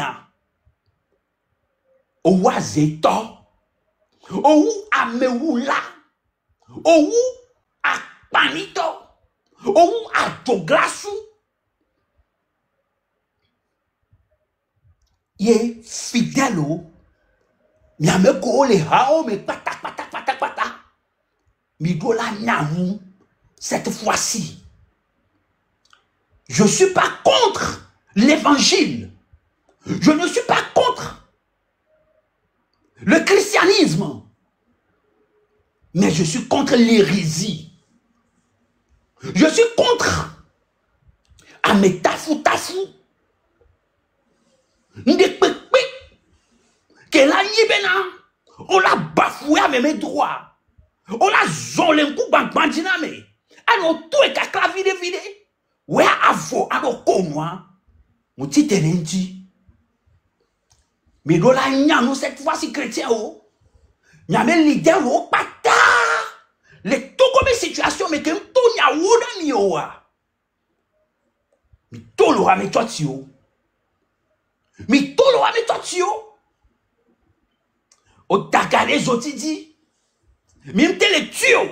Ou à Zéto. Ou à Meoula. Ou à Panito. Ou à Doglasu. Ye fidèle mi ameko le hao me pata mi dola nyamu cette fois-ci. Je suis pas contre l'évangile. Je ne suis pas contre le christianisme. Mais je suis contre l'hérésie. Je suis contre Ametafu. Que la yibena, on l'a bafoué à mes droits. On l'a zonlé un coup bandina me. Alors tout est qu'à vide. Ouais, avo, alors comment? Mon petit tenendi. Mais dans la nous cette fois-ci chrétien, n'y a même leader pata. Les tout comme situation, mais que tout n'y a ou dans Mi tolo a mi totio. Mi tolo a mi totio. O takare zotidi. Mimte le tuyo.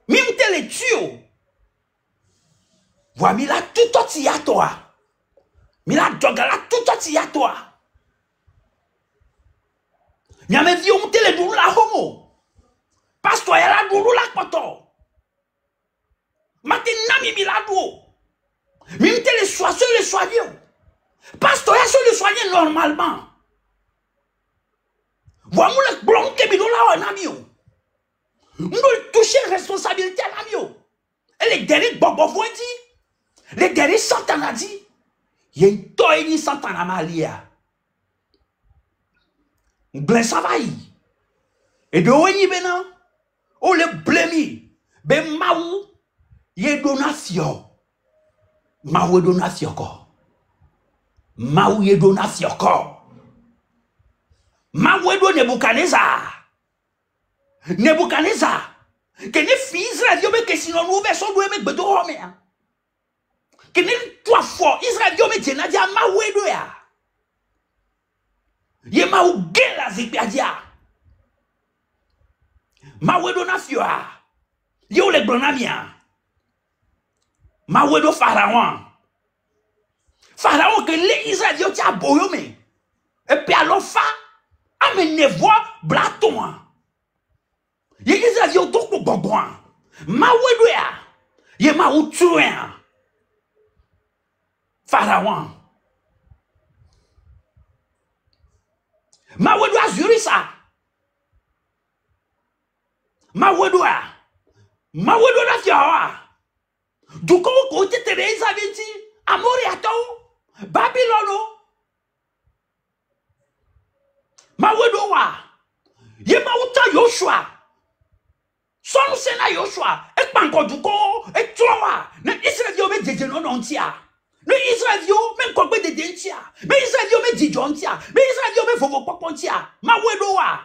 Mimte le tuyo. Voa mi la tutoti ya toi. Mi la doga la tutoti ya toi. Nyame vi omte le dulu la homo. Pastor ya la dulu la poto. Mate nami mi la duo. Mimte le soigner. Pasteur, il se le soigner normalement. Voilà le blanc qui est là en avion. Nous toucher responsabilité à l'avion. Et les derniers bobo vont dire. Les derniers Satan a dit. Il y a une toile Satan à Malia. Blen Savaï. Et de où est-il maintenant? Oh le blemi. Ben maou. Il y a donation. Maou est donation encore. Maou est donation encore. Maou est donné Nebuchadnezzar. Nebuchadnezzar. Que ne fils Israël mais que sinon nous versions doué mais bedo homme. Que ne trois fois Israël mais tena dia maou est doya. Ye maou gen la zikpia dia. Maou est donation. Yo le blanamia. Maou est do pharaon. Pharaon que les Israéliens ont boyomé. Et puis alors fa amène voix blaton. Les Israéliens ont tout bonbon. Maouedouya. Ye maoutouya. Pharaon. Maouedouya Zurisa. Maouedouya. Maouedouya Fiawa. Du coup, côté Thérèse avait dit Amoriato. Babylono. Mawedowa. Ye mauta Yoshua. Son sena Yoshua. Et panko duko. Et troa. Ne Israël yo me déjenon ontia. Ne Israël yo me kokbe de dentia. Me Israël yo me dijontia. Me Israël yo me vovo popontia. Mawedowa.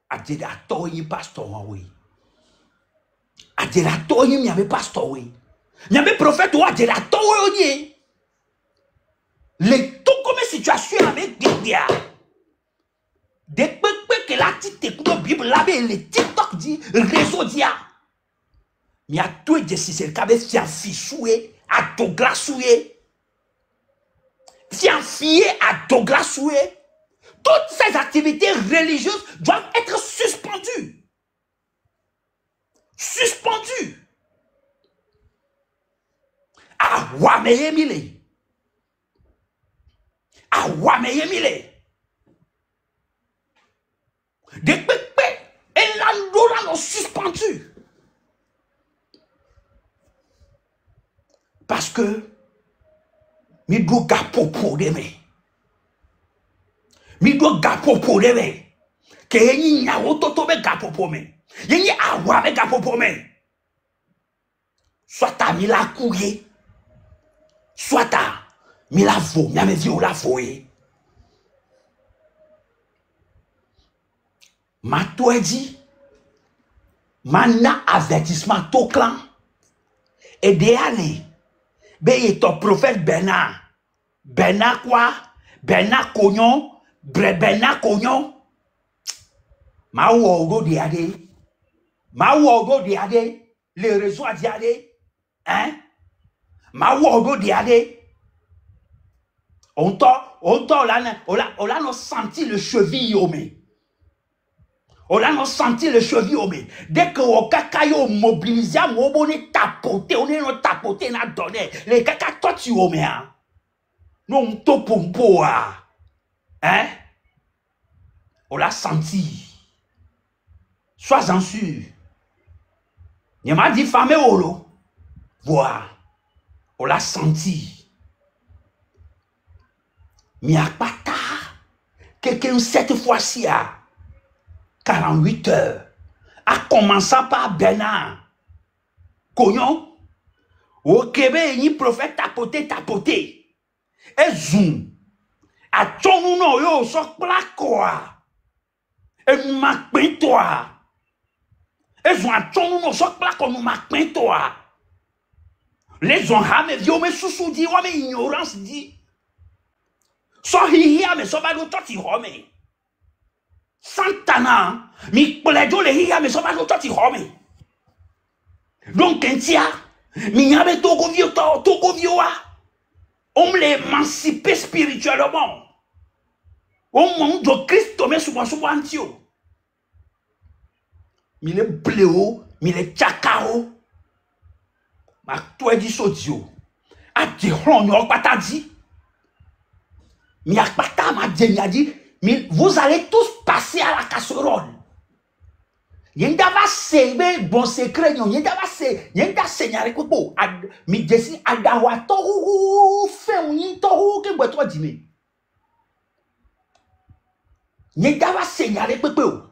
Adela toyi pastor we. Adela toyi mi ame pastor we. Il y a des prophètes qui ont dit la tour. Les tout comme situation avec Guédia. Des peu que la petite écoute de Bible là, les TikTok dit, réseau dia. Mais il y a tout des si c'est le cas de fianfisoué, à Douglasoué. Fianfié à Douglasoué. Toutes ces activités religieuses doivent être suspendues. Suspendues. Awameye mile. Awameye mile. De pépé et l'andola l'ont suspendu. Parce que mi do gapopo de me. Mi do gapopo de me. Que yenyi nyawo toto be gapopo me. Yenyi awame gapopo me. Soit ta mi la couillé. Soit ta mi la vo, mi a me vi ou la voye. Ma toi dit, mana avertissement tout clan. Et de aller, be ton prophète Bernard. Bernard quoi? Bernard Cognon, Bernard Cognon. Ma ou de ade. Ma ou de ade. Les réseaux a dit ade. Hein? Ma ou de ade. On a senti le cheville homé. On a senti le cheville homé. Dès que on cacayo mobilisé, on est tapoté, on est tapoté, on a donné. Les caca toi tu homé, hein? Non, to pompo, hein? On l'a senti. Sois-en sûr. Il m'a dit femme olo. Voilà. On l'a senti. Mais à pas tard, quelqu'un cette fois-ci à 48 heures, a commencé par Bernard Cognon, au Québec, il y a un prophète tapoté, et zoom, à ton nom, yo, so quoi, et nous m'a peint toi, et zoom, à ton nom, so quoi, nous m'a peint toi, Les onhame vieux me sous dit, ouais, mais ignorance dit. So hiya me so ba do toti home. Santana, mi pledo le hiya me so ba do toti home. Donc kentia, mi nyabe togo vieux wa. On l'émanciper spirituellement. On monde de Christ me sous antio. Mi le bleu, mi le chakao. Ma toi dit sodio. A di ron yo pata di. Mi a pata ma dit, vous allez tous passer à la casserole. Yenda va sebe bon secret nyon, yenda senyare kupo. Mi desi adawa toru fe unyi toru ke boto dime. Yenda va senyare kupo.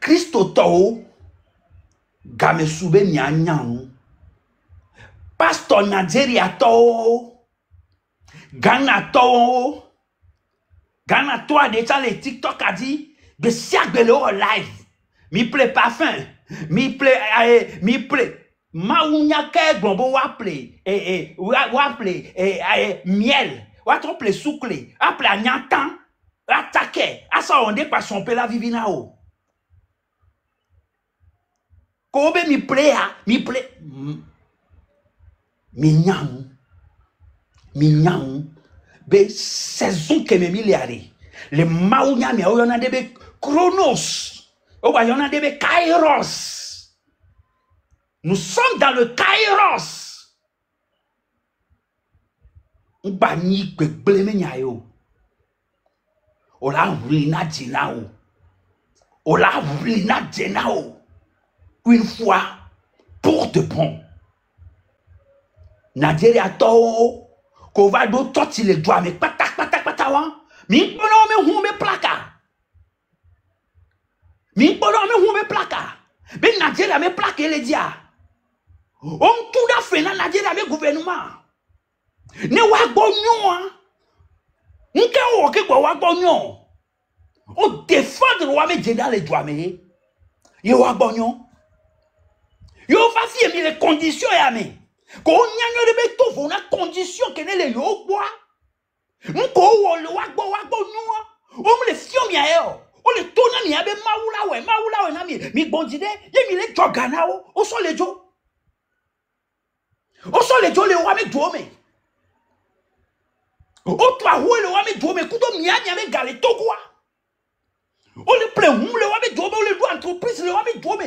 Christo to game sube nyanyan. Pastor Nigeria to Ghana to déjà les TikTok a dit de siagbelo live. Mi play parfum, mi play maunya ke glombo wa play miel, wa trop play soukle, appelé nyantan, attaquer, asa onde pas son pe la vivina o. Kobe mi play Minyang, be saison que me miliari. Les maounya mi o yona debe chronos. O ba yona debe kairos. Nous sommes dans le kairos. On ba ni pe bleme nyayo. O la rina dinao. O la rina dinao. Une fois pour de bon. Nigeria to ko va do toti le doigt me patak wa mi bono me hu me plaka be Nigeria me plaka le dia on tout da fait na Nigeria me gouvernement ne wa gbonyo nke o ke gbo wa gbonyo o défendre wa me dans les doigts me yo wa gbonyo yo va fi mi les conditions ya me ko nyanyo de beto fo na condition que ne le yo bois nko wo le wa gbo nuwa o me le fiom ya e o le tona mi abe mawula we na mi bondide ye mi le jogana o so le jo le wa me do me o to ahu le wa me do me kudo mi anya me gale togwa o le ple hu le wa me do me o le do entreprise le wa me do me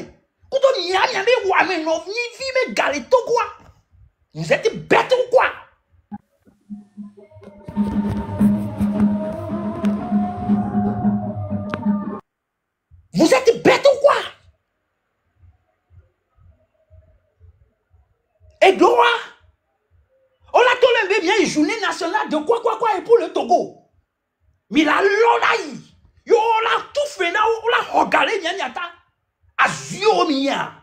kudo mi anya me wa me no ni vi me gale togwa. Vous êtes bêtes ou quoi? Vous êtes bêtes ou quoi? Et droit, on a tout levé bien une journée nationale de quoi et pour le Togo. Mais la lolaï, yo la tout fait là, on l'a regardé nyanyata. Azio miya.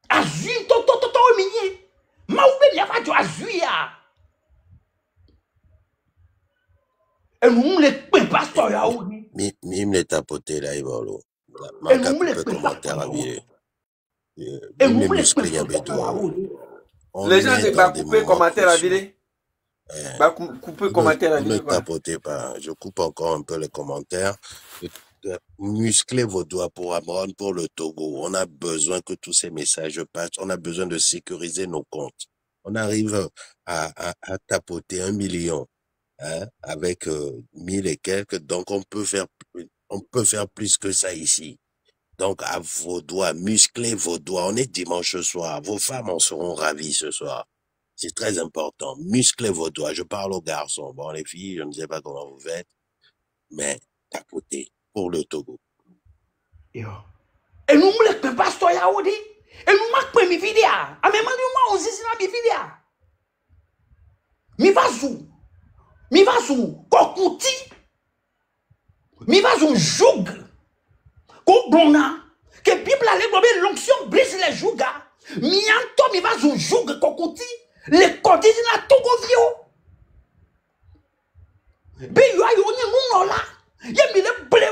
Azui to minye ma ube ya fa jo azui ya et nous les pe pasteur ya ou Mime les tapoter là ibolo manka couper commentaire à virer et nous les muscles ya beto les gens ne pas couper commentaire à virer couper commentaire à virer ne tapotez pas, je coupe encore un peu les commentaires. Musclez vos doigts pour apprendre pour le Togo. On a besoin que tous ces messages passent. On a besoin de sécuriser nos comptes. On arrive à tapoter 1 million avec 1000 et quelques. Donc on peut faire plus que ça ici. Donc à vos doigts, musclez vos doigts. On est dimanche soir. Vos femmes en seront ravies ce soir. C'est très important. Musclez vos doigts. Je parle aux garçons. Bon, les filles, je ne sais pas comment vous faites, mais tapotez pour le Togo. Et nous ne pouvons pas se faire. Et nous ne pouvons pas mi vidéo. A même nous aussi c'est mi vidéo. Mi vazu kokuti. Mi vazu joug. Ko blona. Que Bible a les l'onction brise les jouga. Mi anto mi vazu joug kokuti. Les côtés na Togo vio. Be yo ayo ni mu la. Ye mi le ble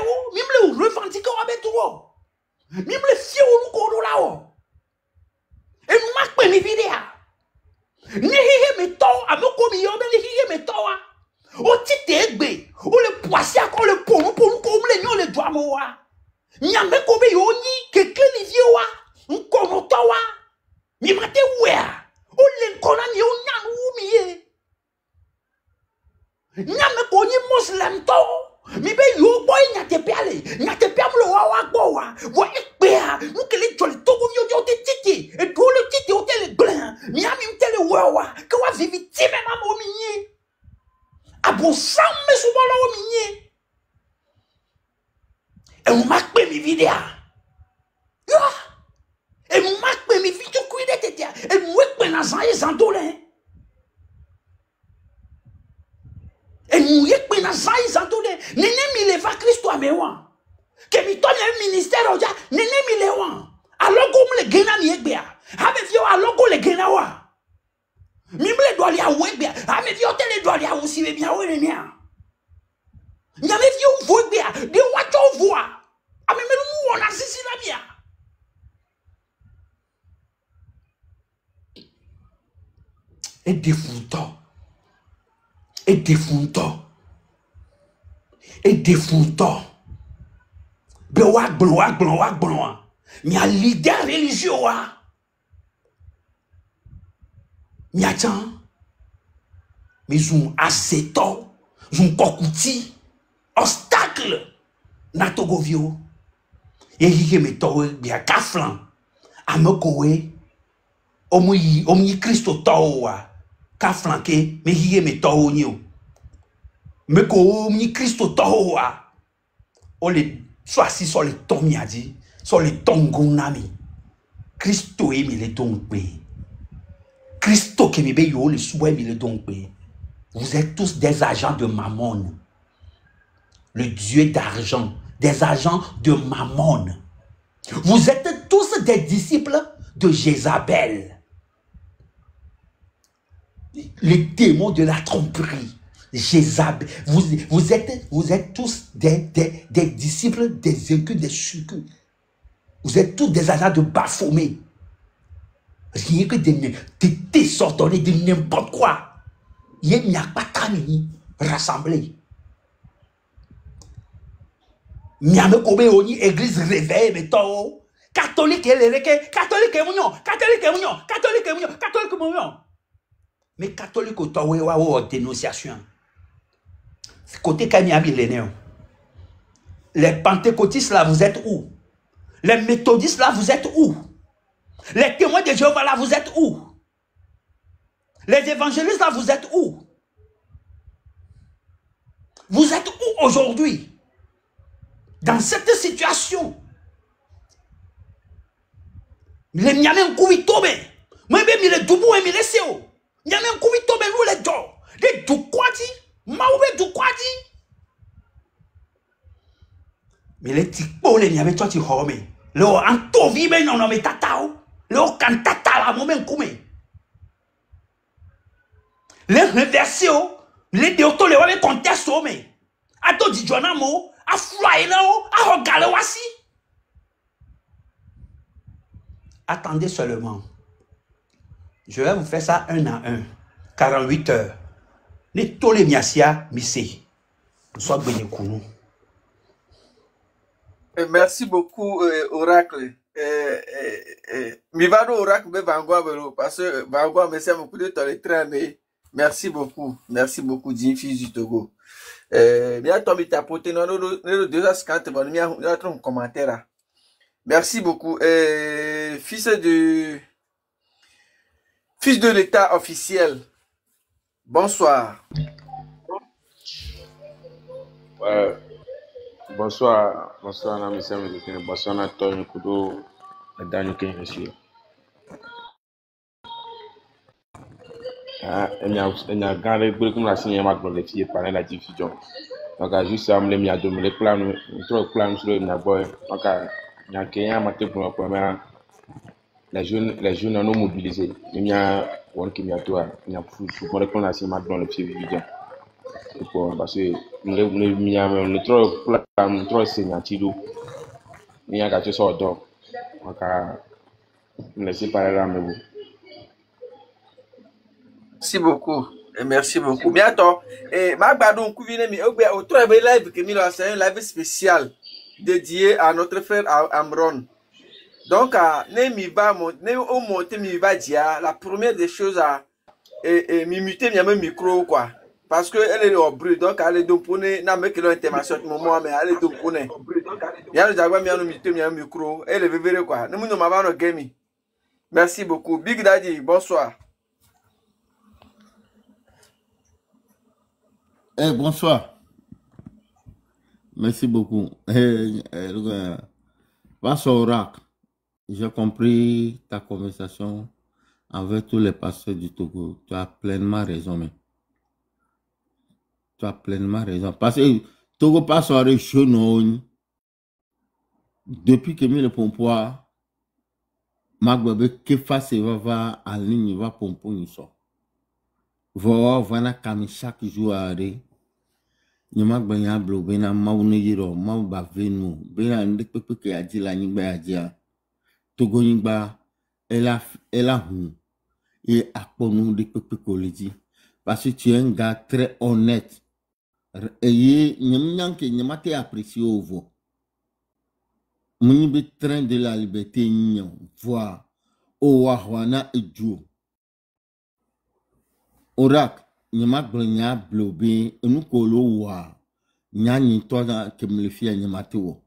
pe mi videa ne hihe me to amoko mi yo be ne hihe me to wa o ti te egbe o le poisi akọ le ponu ko mo le nyo le do amo wa nyame ko be yo ni keke ni vie wa nko no to wa mi mate wea o le nkona ni o nyan wu mi ye nyame ko ni muslim to mi be yo boy nyate piale nyate piamlo wa gbo wa wo ekpe a nkele joli to go yo te titi e do le titi o tele glan mi ami tele wa ka wa vivi ti me ma mo mi ye abo sam me so bolo mi ye e mo ma pe mi videa yo e mo ma pe mi video cuide tete e mo ekpe na san e san dole e mo ekpe na san e san dole nene mi le va Kristo amewa ke mi to le ministère oja nene mi le wa alogo mo le gena mi egbe a habe fio alogo le gena wa mi mle do ali awo egbe a habe fio tele do ali awo si be mi awo ne ni a nyame fio vo egbe a de wa cho vo a ame me mu wona sisi na bia e defunto be wa gbon mi a leader religieux wa mi a chan mi zoom aseto zoom kokuti obstacle na togovio e hige me to bi a kaflan amokowe omuyi Kristo to wa kaflan ke me hige me to ni o me ko omuyi Kristo to wa o le so assis sur le ton mi a dit sur le ton gonami Kristo e mi le don pe Kristo ke mi be yo le souwe mi le don pe. Vous êtes tous des agents de Mammon, le dieu d'argent, des agents de Mammon. Vous êtes tous des disciples de Jézabel, les démons de la tromperie. Jézabel, vous êtes tous des disciples des incus, des succus. Vous êtes tous des agents de Baphomet. Rien que des désordonnés, de n'importe quoi. Il n'y a pas de rassemblés. Il n'y a pas de église réveillée, mais catholique et les catholique et mignon. Mais catholique au temps où dénonciation. Côté Kenya millénaire. Les pentecôtistes là, vous êtes où? Les méthodistes là, vous êtes où? Les témoins de Jéhovah là, vous êtes où? Les évangélistes là, vous êtes où? Vous êtes où aujourd'hui? Dans cette situation. Les miamen kouvi tobe. Moi ben mi le dubu et mi le seo. Miamen kouvi tobe nous les do. Les du kwadi. Maoube du kwadi. Mais les tikpo les miamen toi ti home. Le antovi ben non me tatao. Le kantata la momen koume. Les reversés, les déotos, les wame contestent, mais à tout dit Joanamo, à fly là, à regarder aussi. Attendez seulement. Je vais vous faire ça 1 à 1. 48 heures. Les tous les miasia, missé. Soit béni kounou. Merci beaucoup, Oracle. Mi va do Oracle, mais Vangoua, parce que Vangoua, mais c'est beaucoup de temps de train, mais. Merci beaucoup, Jean Fils du Togo. Bien, Tommy t'a porté dans le 250, bon, il y a un commentaire. Merci beaucoup. Fils de l'État officiel. Bonsoir. Bonsoir, bonsoir, Antonio Kudo, Daniel Kenshi. Il y a gardé beaucoup de la signature avec les filles par la diffusion. Donc, juste à me mettre les plans, trop plans sur le boy. Donc, il y a quelqu'un qui m'a pour les jeunes non mobilisés. Il y a un qui m'a tout, il y a pour le plan la signature dans les filles parce que le trop plan, trop signature. Il y a quelque chose d'autre. Donc, laissez parler là, mais vous. Merci beaucoup. Et merci beaucoup. Mais attends, Magbadou Kouvine, mais au travail live que nous c'est un live spécial dédié à notre frère Amron. Donc, au monter mi va dire la première des choses à m'imiter mi micro quoi. Parce que elle est au bruit, donc elle est domponée, n'a même que l'intervention de moment, mais elle est domponée. Il y a le jaguar mi a un micro, elle est vivre quoi. Nous nous m'avons un game. Merci beaucoup. Big Daddy, bonsoir. Bonsoir. Merci beaucoup. Bonsoir. J'ai compris ta conversation avec tous les pasteurs du Togo. Tu as pleinement raison, mais. Tu as pleinement raison. Parce que Togo passe à Réchon, depuis que le pompoir, Magbabe, que fasse va en ligne, va pompo, il sort. Voilà, comme chaque jour à Ré. Ni Magbanya Blobena, Maune Yiro, Mauba Venu, Bena, and the Pepe Adila, Nibadia. Togo Niba, Ella Hu, et Aponou de Pepe Coliji. Parce que tu es un gars très honnête. Et Nyamyanke, Nyamate apprécié au veau. Mounibe train de la liberté, Nyon, voir, Owahuana et Djo. Orak, Nyamagbanya Blobé, et nous colo wa, Nyanyi toga que me le fit à Nyamateo.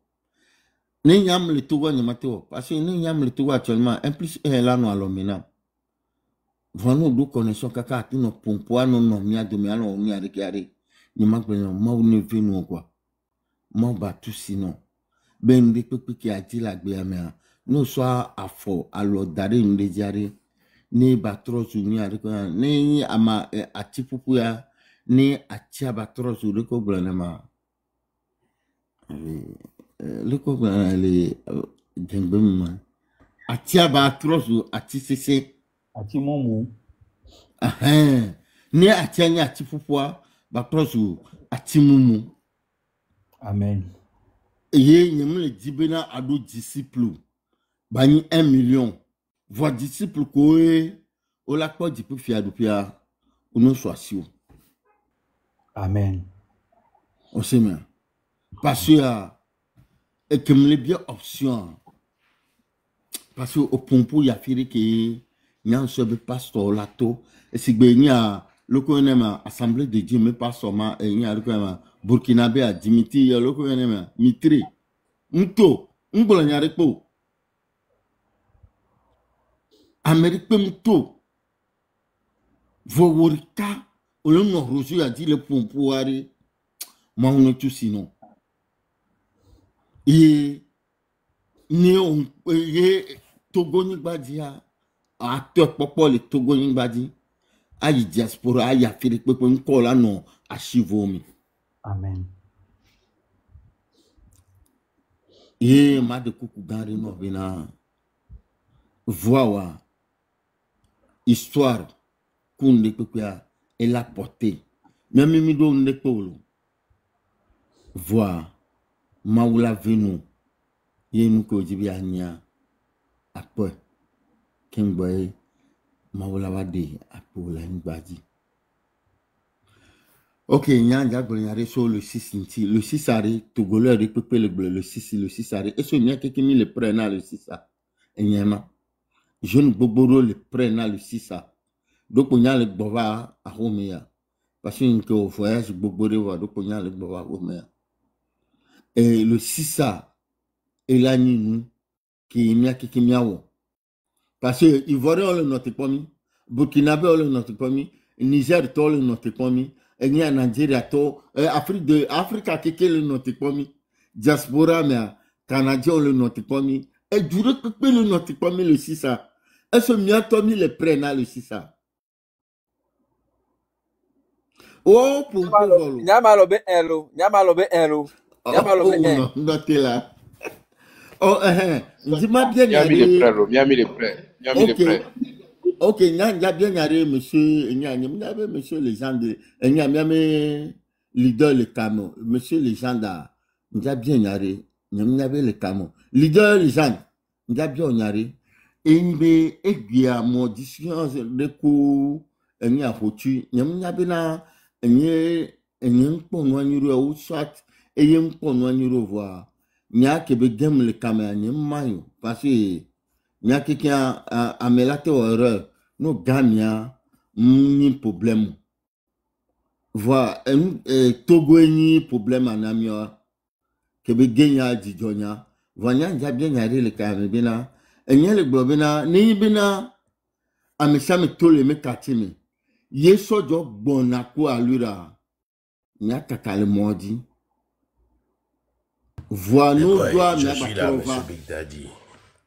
Ne Nyam le Togo Nyamateo, parce que ne Nyam le Togo actuellement, un plus un là nous allons maintenant. Vraiment, nous connaissons Kaka, nous pompois, nous mia de mia, nous mia de carré. Nyamagbanya, mau ne venu quoi. Mau batu sinon. Ben de pepe qui a dit la béamea. Nous soit à fort, alors d'aller une dédiare. Ni batros ou ni ariko ni ama atipupuya ni atia batros ou leko blanama leko blanama le jengbe atia batros ou atisese Atimomu. ni atia ni atipupua batros ou atimumu. Amen. Ye nyemle dibena ado disciple bani 1 million. Vos disciples koé au lac pas du peu fiadupia ou non soit sûr. Amen. On sait bien. Parce que et que me les bien option. Parce que au pompo y a fait que y a un seul pasteur lato et si ben y a le connaît assemblée de Dieu mais pas seulement et y a le connaît Burkinabé à Dimitri le connaît Mitri. Mto ngolo nyare po. Amérique peut tout. Voworika, au lieu de nous a dit le pompoir, moi on est tout sinon. Et néon, et Togo ni badia, acteur papa le Togo ni badi, aïe diaspora, aïe Afrique peut pas encore non à chivomi. Amen. Et ma de coucou gare no bena, voix histoire kunde pepia et la portée même mi do ne polo voir maula venu yenu ko jibi anya après kemboy maula wade apola ngbaji. OK nyanja gonyare so le 6 inti le 6 ari togoleur de pepe le 6 ari et so nya keke mi le prena le 6 a enyema jeune boboro le prena le 6 a. Donc, on a le bova à Romea. Parce que au voyage, boboro va donc on a le bova à Romea. Et le 6 a, et la nuit, qui m'a qui miaou. Parce que Ivoirien, on le note pas mis. Burkinabé, on le note pas mis. Niger, on le note pas mis. Et il y a Nigeria, Afrique, qui le note pas mis. Diaspora, mais Canadien, on le note pas mis. Et du coup, le note pas mis le 6 a. Est-ce que mieux Tommy le prenne le 6 a? Oh, pour Nyamalo be elo. non, t'es là. Oh, dis-moi bien. Ok, n'a bien arrêté, monsieur, monsieur légende, leader le camo, monsieur légende, n'a bien arrêté, n'a le camo, leader légende, n'a bien arrêté, et il me aiguille à mon discussion de coup, enyi afotu nyam nyabena enye nkponu anyiro o soit eye nkponu anyiro voa nya kebe gem le kame anye mayo parce que nya kikia amelate ore no gamia ni problème voa Togo ni problème anamio kebe genya dijonya vonya njabia nyare le kame bena enye le globena ni bena amesame tole me katime yeso jo gbona ku alura nya kakale modi voix nous doit je suis là, monsieur Big Daddy.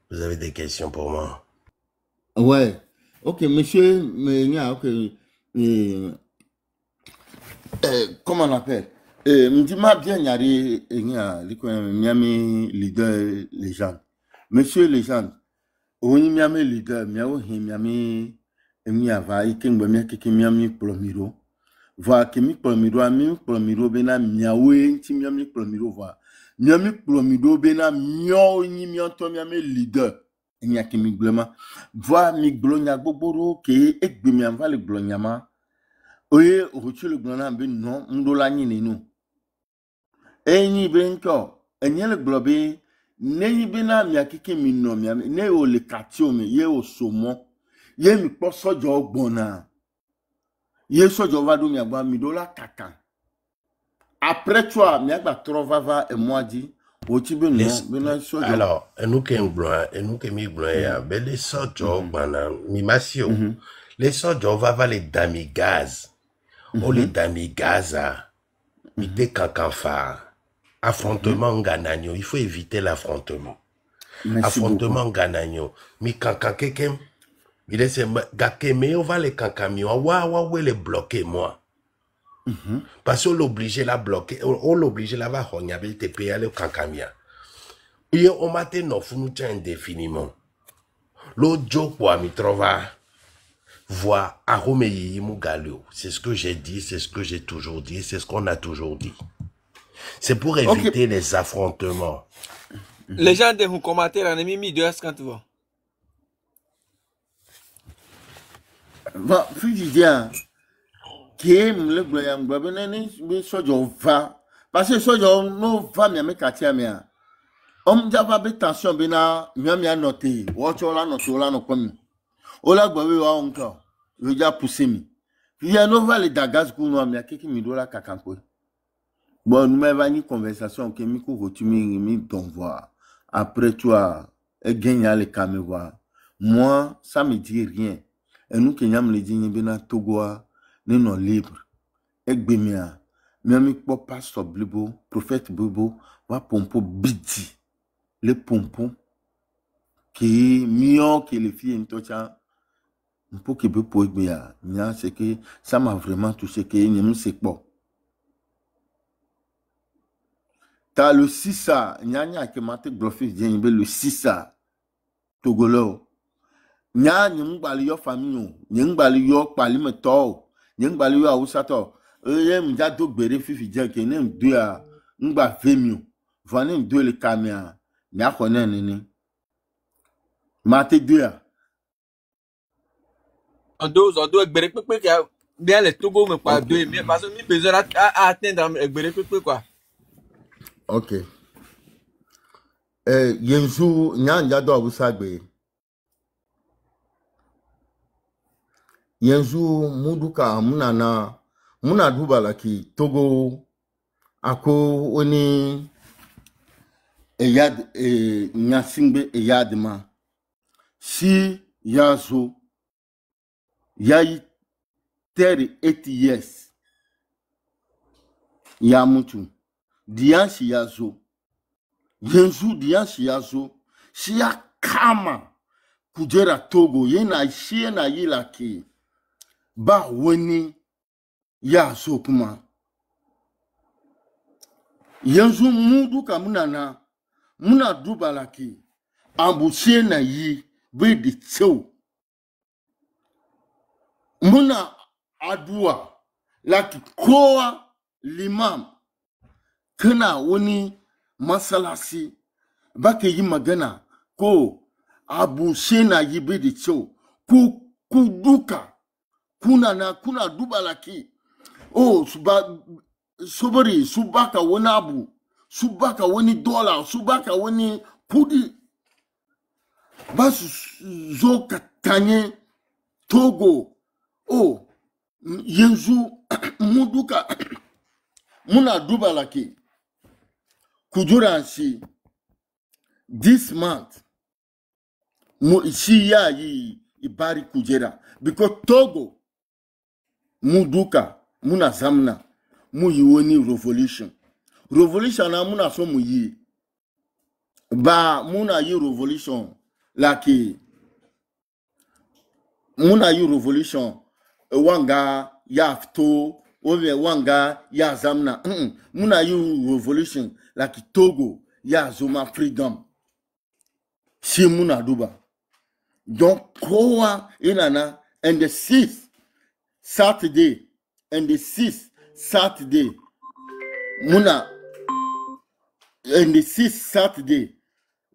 Vous avez des questions pour moi? Ouais. Ok, monsieur, ok. Comment on appelle? M'dima bien yari miami leader légende. Monsieur légende, oni miami leader, miami ava ikengbe miami plomiro. Voix kemi plomiro bena miawe nti miami plomiro voix. Miami plomido bena mio ni mionto miami leader nya kimi glema voa mi glonya gbogbo ke egbe mi anva le glonyama oye ochu le glona be no ndola nyi nenu enyi benko enye le globe neyi bena mi akike mi no miami ne o le katio me ye o somo ye mi poso jo gbona ye sojo vado mi agba mi dola kaka. Après toi, mi agba trovava et moi dit, alors, nous qui mi gloire, ben les sojo bana mi masio, les sojo vava les dami gaz, o les dami gaza, mi te kankanfa, affrontement ganagno, il faut éviter l'affrontement. Affrontement ganagno, mi kankankekem, il est gakeme on va les kankami, wa les bloquer moi. Parce qu'on l'oblige la bloquer, on l'oblige la va honyabe te payer le kankamia. Et on m'a dit non, nous tient indéfiniment. L'autre jour, quoi, mi trova, voix à Romeyi Mougalio. C'est ce que j'ai dit, c'est ce que j'ai toujours dit, c'est ce qu'on a toujours dit. C'est pour éviter les affrontements. Les gens de vous commenter en mis de quand tu vois. Bon, puis je dis, qui me gloyam globene ni sojo va parce que sojo no va mi katia mi a java be tension be na mi noté wocho la noté la no komi ola gbawe wa onka yo ja pousser mi ya no va le dagas ku no mi akiki mi dola kakanko bon nous m'avons une conversation que mi ko rotumi mi don voir après toi et gagner les caméras moi ça me dit rien et nous kenyam le dit ni be na Togo non libre egbemia miami po pastor blibo prophète bobo wa pompo bidi le pompo qui mion qui les filles ntocha mpo ke be po egbea nya c'est que ça m'a vraiment touché que nyem c'est pas ta le 6 nya ke mate glorifie bien be le 6 togolo nya nyem gbali yo famille nyem gbali yo pali meto nyeng bali wa usato ye mja do gbere fifi je ke ne mdu a ngba femio vane mdu le kamia mi akone nini mate du a odo gbere pepe que bien les Togo me pas deux mais parce que mi besoin à atteindre gbere pepe quoi. OK. Yenzu nyanja do usagbe Yenzu muduka muna duba laki Togo ako oni eyad nyasingbe eyadma si yazo yayi 38 years ya mutu dianshi yazo Yenzu dianshi yazo si ya kama kujera Togo yena shie na yilaki ba woni ya so kuma yanzu mudu ka muna duba laki ambushe na yi be di tsew muna adua laki kowa limam kana woni masalasi bake yi magana ko abushe na yi be di tsew ku duka kuna dubalaki. Oh, sobori, subaka wonabu, subaka woni dollar, subaka woni kudi. Basu zo katanye Togo. Oh, yenzu muduka muna dubalaki. Kujuransi this month she ya ibari kujera because Togo muduka muna zamna mu yiwoni revolution na muna so mu yi ba muna yi revolution like muna yi revolution wanga ya fto obe wanga ya zamna muna yi revolution like Togo ya zoma freedom si muna duba donc kowa inana and the 6th Saturday and the 6th Saturday muna and the 6th Saturday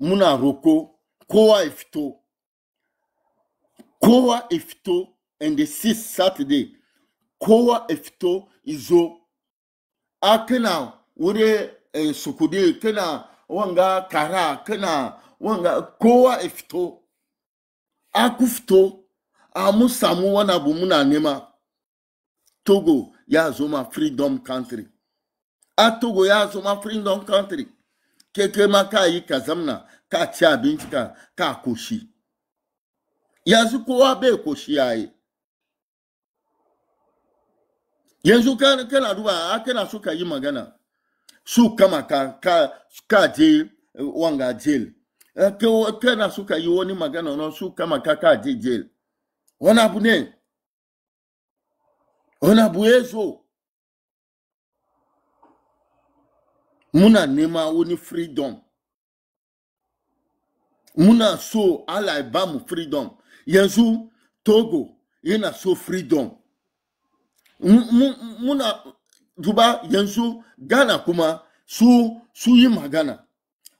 muna roko kowa ifto and the 6th Saturday kowa ifto izo akena wure sukude kana wanga kara kana wanga kowa ifto akufto amusamu wana bumuna nema Togo ya zoma freedom country Togo ya zoma freedom country keke maka yi kazamna ka ci abinci ka koshi yanzu kowa bai koshi yayi yanzu kana duba kana so ka yi magana su kama ka je wanga jail kana so ka yi wani magana no su kama ka je jail wani abu ne wani abu ezo muna nema wani freedom muna so ala ba mu freedom yanzu Togo yana so freedom muna duba yanzu Ghana kuma su yi magana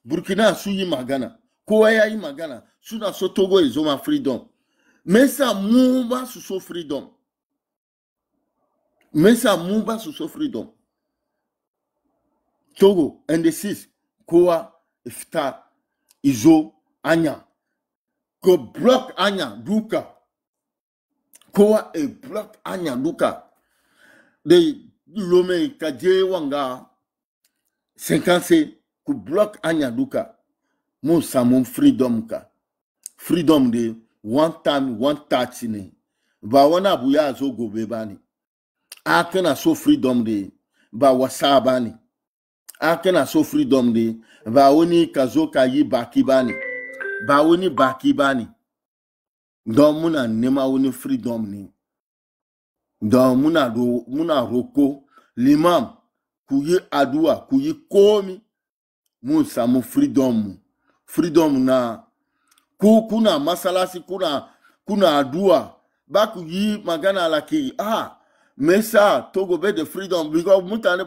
Burkina su yi magana kowa ya yi magana suna so Togo ya zoma freedom mesa mu ba su so freedom Togo and the 6th kowa ifta izo anya ko block anya duka kowa block anya duka de lome kaje wanga 50 ku block anya duka mo samu freedom de one time one touch ne ba wana abu ya zo gobe bani akena so freedom de ba wasa bani akena so freedom de ba woni kazoka yi baki bani ba woni baki bani don muna nema woni freedom ni don muna roko limam kuyi adua kuyi komi mun samu freedom na kuna masalasi kuna adua ba kuyi magana laki mesa Togo be the freedom because mutane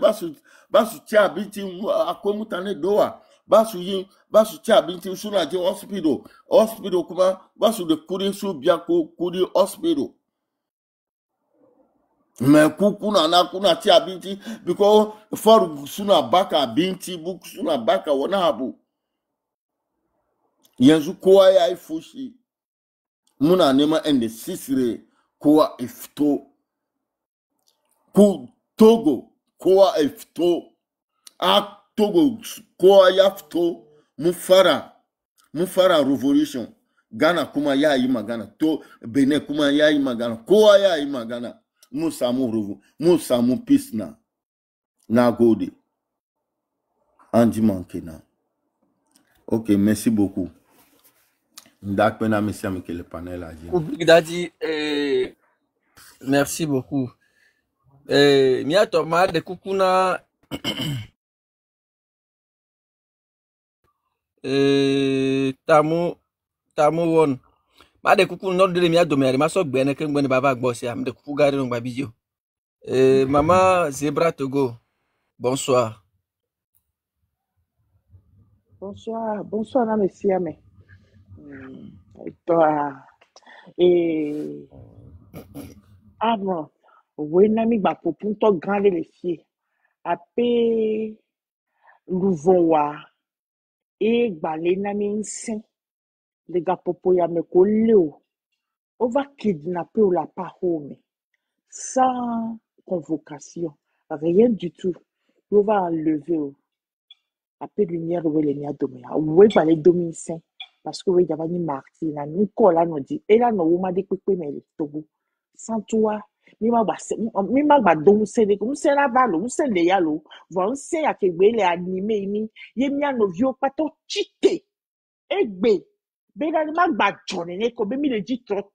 basu cha binti akwai mutane doa basu cha binti suna je hospital kuma basu da kudin su biya ko kudi hospital me kuna cha binti because for suna baka binti book suna baka wani abu yanzu kowa ya yi fushi muna nema ende sisire kowa ifto ku Togo kowa ifto Togo kowa ya fito mufara revolution Ghana kuma ya yi magana Benin kuma ya yi magana kowa ya yi magana mu samu peace na gode anji manke na ok merci beaucoup ndakpena merci avec le panel a dit Big Daddy merci beaucoup miato ma de kukuna tamu won ma de kuku no de mi adomere ma so gbe ne ke ngbe ni baba gbo si am de kuku gari no gba bijo Maman Zebra Togo, bonsoir. Bonsoir, na monsieur, mais. Et toi, et Aaron, oui, nami ba pour to grande les filles. Apé Louvoa et balé nami nsin. Les gars popo ya me koleo. On va kidnapper ou la parole sans convocation. Rien du tout. On va enlever. Après lumière, oui, les nia domi. Oui, balé domi nsin. Parce que oui, il y avait ni martyr, ni kola no dit. Et là, no, on m'a dit que mais le Togo. Sans toi, mi ma ba don se de comme se la ba lo, se le ya lo. Vo se ya ke gbe le animé mi. Ye mi ano vio pato chite. Egbe. Be na ma gba jone ne ko be mi le dit trop.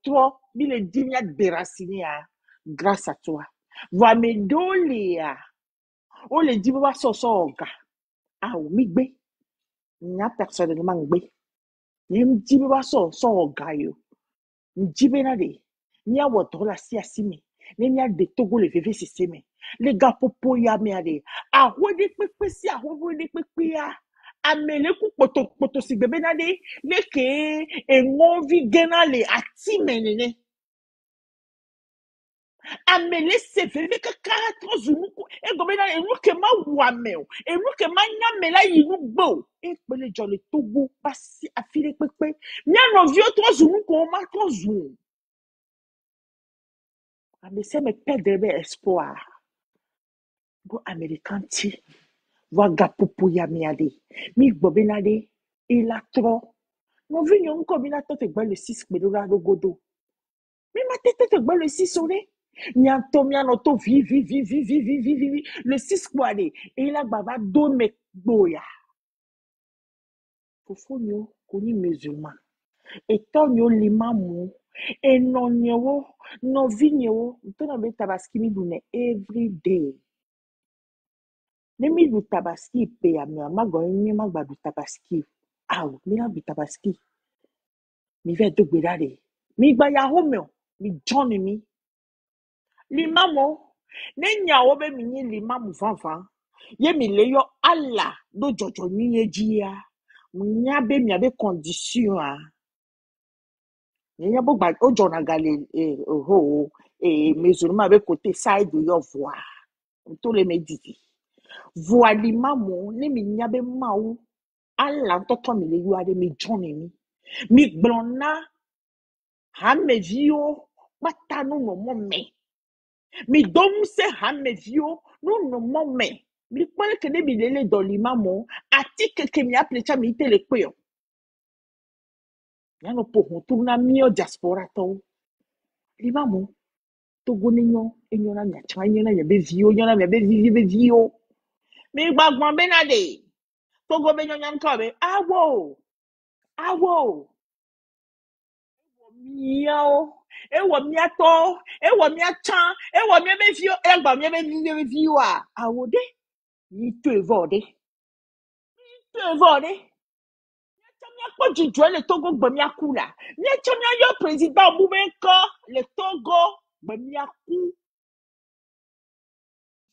Mi le dit mi a déraciné a grâce à toi. Va me dole ya. O le dit ba so oga. Ah o mi gbe. Nya personnellement gbe. Ye mi dit ba so oga yo. Njibena de ni a woto la si asime ne mi a de Togo le veve système les gars popo ya mi ade a hodi pepe si a hodi pepe ya amele ku poto si bebe na de le ke engovi gena le atimenene amele se veve ka karatro zumuku e gobe na enu ke ma wame o enu ke ma nyamela yinu gbo e pele jo le Togo pasi afile pepe mi a no vio tro zumuku o ma tro zum. Mais c'est me perdre espoir. Go American ti. Waga popo ya miade. Mi bobinade. Il a trop. Mon vu yon combina tete gba le 6 medora do godo. Mi ma tete gba le 6 ore. Nyanto mianoto vi. Le 6 kwade. Il a baba do me boya. Fofo nyo koni musulman. Etonyo limamu. Enonyewo. No vinyewo. Ntona be tabaski mi dune every day. Nemi du tabaski pe ya mi amago mi magba du tabaski. Aw, mi na du tabaski. Mi ve do gbedare. Mi gba ya home mi johnny mi. Limamo. Ne nyawo be mi ni limamu fanfan. Ye mi le yo ala do jojo ni ejia. Nya be mi abe condition a. Nya bo gba o jona gale musulman be côté side yo voir. Tous les méditi. Voix limamu ne mi nyabe maou. Ala toto mi le yuade mi johnny mi. Mi blona hame vio bata no mo me. Mi dom se hame vio no mo me. Mi kwale kene mi lele do limamo ati ke mi aplecha mi te le kweyo. Ya no po hontu na mio diaspora to. Limamo Togo nenyo enyo na nya cha enyo na nya be vio enyo na nya be vio. Mi gbagban benade. Togo be enyo nya nkabe. Awo. Miao, ewo miato, ewo miachan, ewo miebe vio, egba miebe vio a. Awode, ni tu evode. Chamia ko jijwe le Togo gbemia kula. Ni chamia yo président Boubenko le Togo gbemia ku.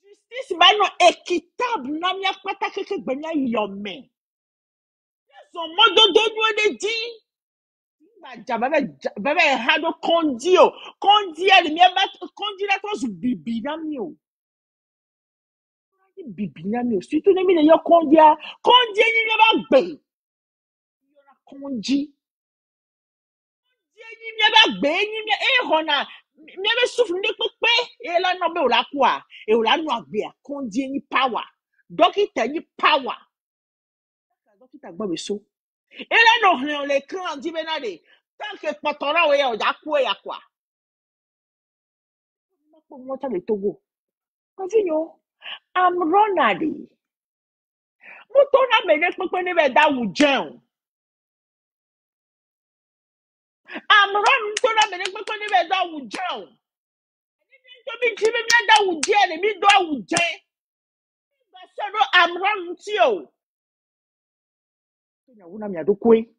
Justice ba no équitable na mia kwata keke gbemia yome. Son modo donyo de di. Baba hado kondio le miaba kondi la tos bibi na mio surtout ne mi le yo kondia ni miaba gbe yo na kondi ni miaba gbe ni mi hona miaba souffle ni pepe e la no be o la kwa e o la no agbe a kondi ni power dokita ni power dokita gbo be so e la no hlen le kan di benade tant que potora we o ja ku ya kwa mo ta le Togo continue I'm Ronaldi. Mutona mene pepe ne be da wujen. I'm Mutona mene pepe ne be da wujen. To bi jibe mi da wujen ne mi do wujen. Ba so no I'm Ntio. Tonya wuna mi adokwe.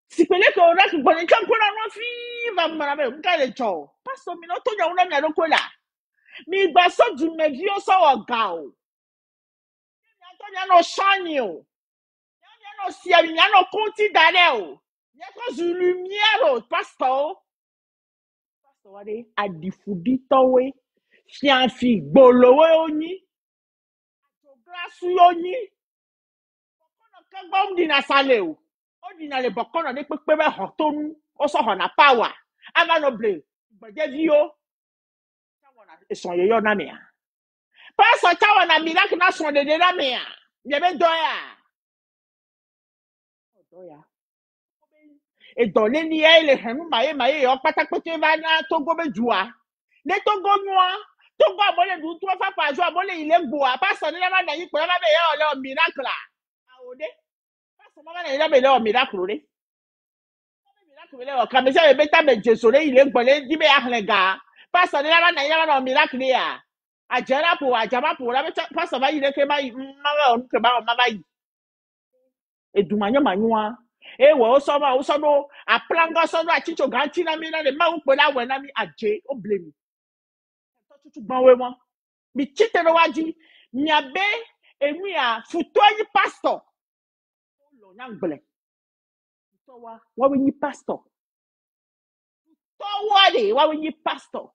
Sipele ko ora ki gbon nkan ko na no fi va mara be nka le jo. Pastor mi no tonya wuna mi adokwe la. Mi gba so du me vi o so oga o. Tonya no shani o. No si ami no konti dale o. Y'a cause lumière, pasteur. Wade adifudi towe fianfi gbolowe oni grasu oni kono kagbom dina saleo o dina le bokono de pepe be hotonu o so hona power ama no ble gbeje vio tawona eson yeyo na me pastor tawona miracle na son de na me ye be doya edole ni ele henu maye yo patakpete va na togo be jua ne togo nwa togo abole du to fa pa jo abole ile gbo a pastor ni na na yi pe ma be yo le miracle awode pastor ma na ile be le miracle re miracle le o ka me se be ta be jesu le ile gbo le di be ahlega pastor ni na na ile na miracle ya ajara po ajama po la pastor ba ile ke ma ma on ke ba ma ba yi edumanyo manwa ewe osono aplanga sono achicho ganti na mi na le ma unpe la we na mi aje o blame tutu banwe mo mi chite no waji mi abe enu ya futo yi pastor lo na ngbele to wa we yi pastor to wa de wa we yi pastor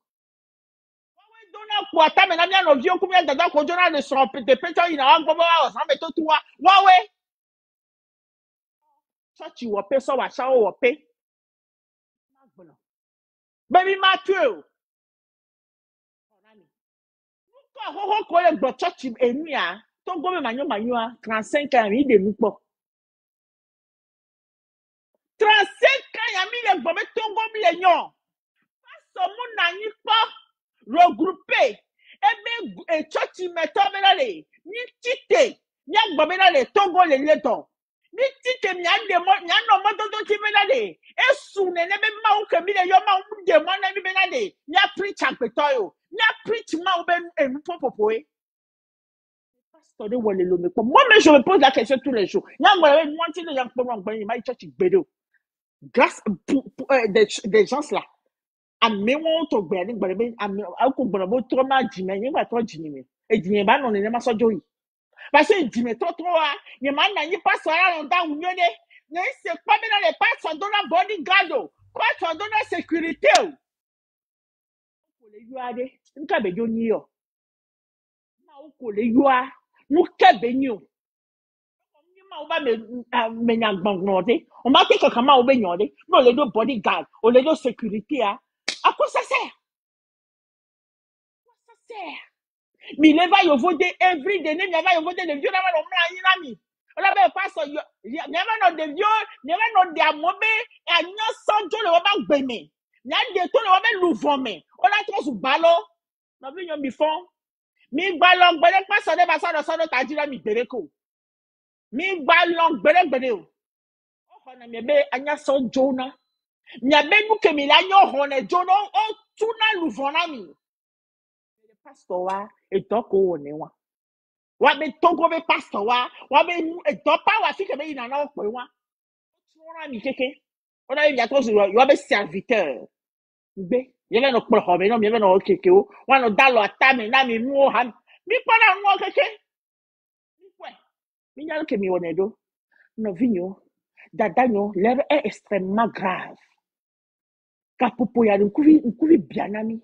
wa we dona ku ata me na mi no vi oku mi dada ko jona le so pete pete yi na wa gbo wa so me to tu wa we church wo pe so wa sha wo pe baby Matthew ko ho ko le gbo church enu ya to go me manyo 35 ans mi de nupo 35 ans ya mi le gbo me to go mi le nyon so mu na yin po regrouper ebe church me to me la le ni tite nya gbo me la le to go le ton ni tite nya de mo nya no mo to ti me la le esu ne be ma o ke mi le yo ma o de mo na mi be la le nya preach agbeto yo nya preach ma o be enu popopo e pastor de wole lo me po moi mais je me pose la question tous les jours nya ngwa we mo ti le yang po ngwa yin ma church gbedo grâce des gens là ame won to gbe ni gbe be ame ako gbe bo to ma jime yin gba to jini me ejime ba no ne ma sojo yi parce que jime to wa ni ma na yin pastor ara no da unyo de ne se pa me na le pastor do na bodyguard o pastor do na sécurité o ko le yu ade nka be jo ni yo ma o ko le yu a nu ke be ni o ni ma o ba me nya gbongbon de o ma ke kankan ma o be yan de no le do bodyguard o le do sécurité a quoi ça sert? Ça sert. Mais il va y voter every day. Il va y voter de vieux. On a bien pas ça. Il y a pas de vieux. Il y a pas de amobe. Et à n'y a sans Dieu le va bémer. Il y a des tout le va louvomer. On a trop sous ballon. On a vu yon bifon. Mi ballon belle pas ça de pas ça de ça de ta dit la mi bereko. Mi ballon belle. Oh on a mi be à n'y a sans Jonah. Mi a ben nous que mi la nyo hone Jonah. Oh tout na louvona mi. Pastor wa eto ko woni wa be tongo be pastor wa be eto pa wa fi ke be ina na opo wa tuna mi keke ona ya to so yo be serviteur gbe ye le no po ho be no me no keke o wa no dalo atame na mi mu ha mi pa na nwo keke mi kwe mi nya ke mi wona do no vinyo dadanyo lève est extrêmement grave kapopo ya nkuvi bianami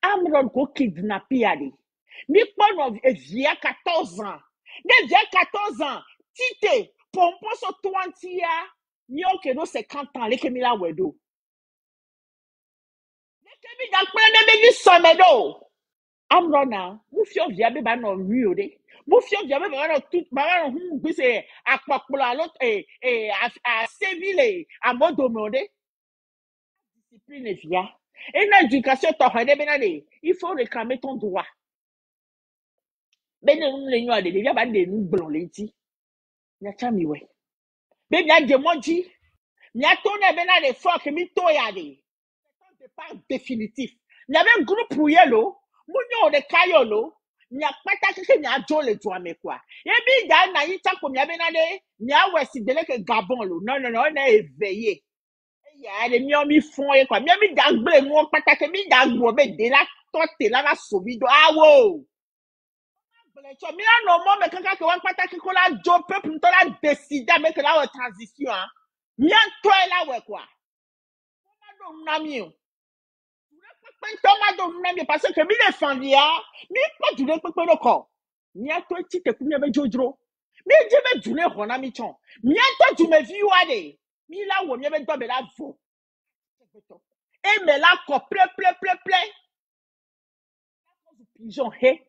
Amron ko kidnappé yali. Mi pono via 14 ans. Ne via 14 ans. Tite, pompo so 20 ya. Ni oke no 50 ans. Leke mi la wedo. Leke mi da kwe me ni somedo. Amrona, mu fio via be ba no rio de. Mu fio via be ba no tout ba no hu bise akpakpola lot a sevile a modo mode. Discipline via. Et l'éducation, il faut réclamer ton droit. Ben nous les noirs des viens des nous blancs les dit. Nya chami we. Ben ya de moji. Nya tourner ben les forts que mi to ya de. C'est pas définitif. Il y avait un groupe pour yelo. Munyo de kayolo. Nya pata que nya jo le doit me quoi. Et bi da na yi ta ko nya ben de. Nya wesi de que Gabon lo. Non on est éveillé. Ya le mi mi fon e kwa mi dagble mu patake mi dagbo be de la tote la sobido awo ble cho mi no mo me kankan ke wan patake ko la jo peuple to la décider avec la transition hein mi an to la we kwa ma do na mi o Thomas de parce que mi le fandia, mi pas du pepe no ko. Mi a to ti te kumia be jojro. Mi je be dune hona mi chon. Mi a to du me vi wade. Mi la wo mi be do be la vo. E me la ko ple. Pigeon he.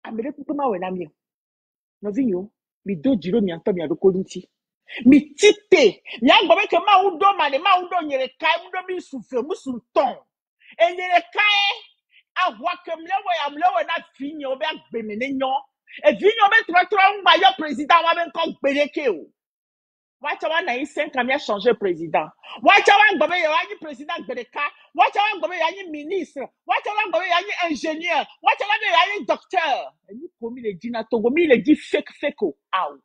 Amere pepe ma we na mi. No vi yo. Mi do jiro mi anto mi adoko nti. Mi tite. Mi agbo ke ma udo mane ma udo nyere kai udo mi sufe musu ton. E nyere kai amlewe na finyo obe agbeme ne nyo. E finyo be tro ngba yo president wa be nko gbedeke o. Wacha wa na isen kam ya changer president. Wacha wa ngba be yo anyi president gbedeka. Wacha wa ngba be yo anyi ministre. Wacha wa ngba be yo anyi ingénieur. Wacha wa be yo anyi docteur. E ni ko mi le di na Togo mi le di fake o. Aw.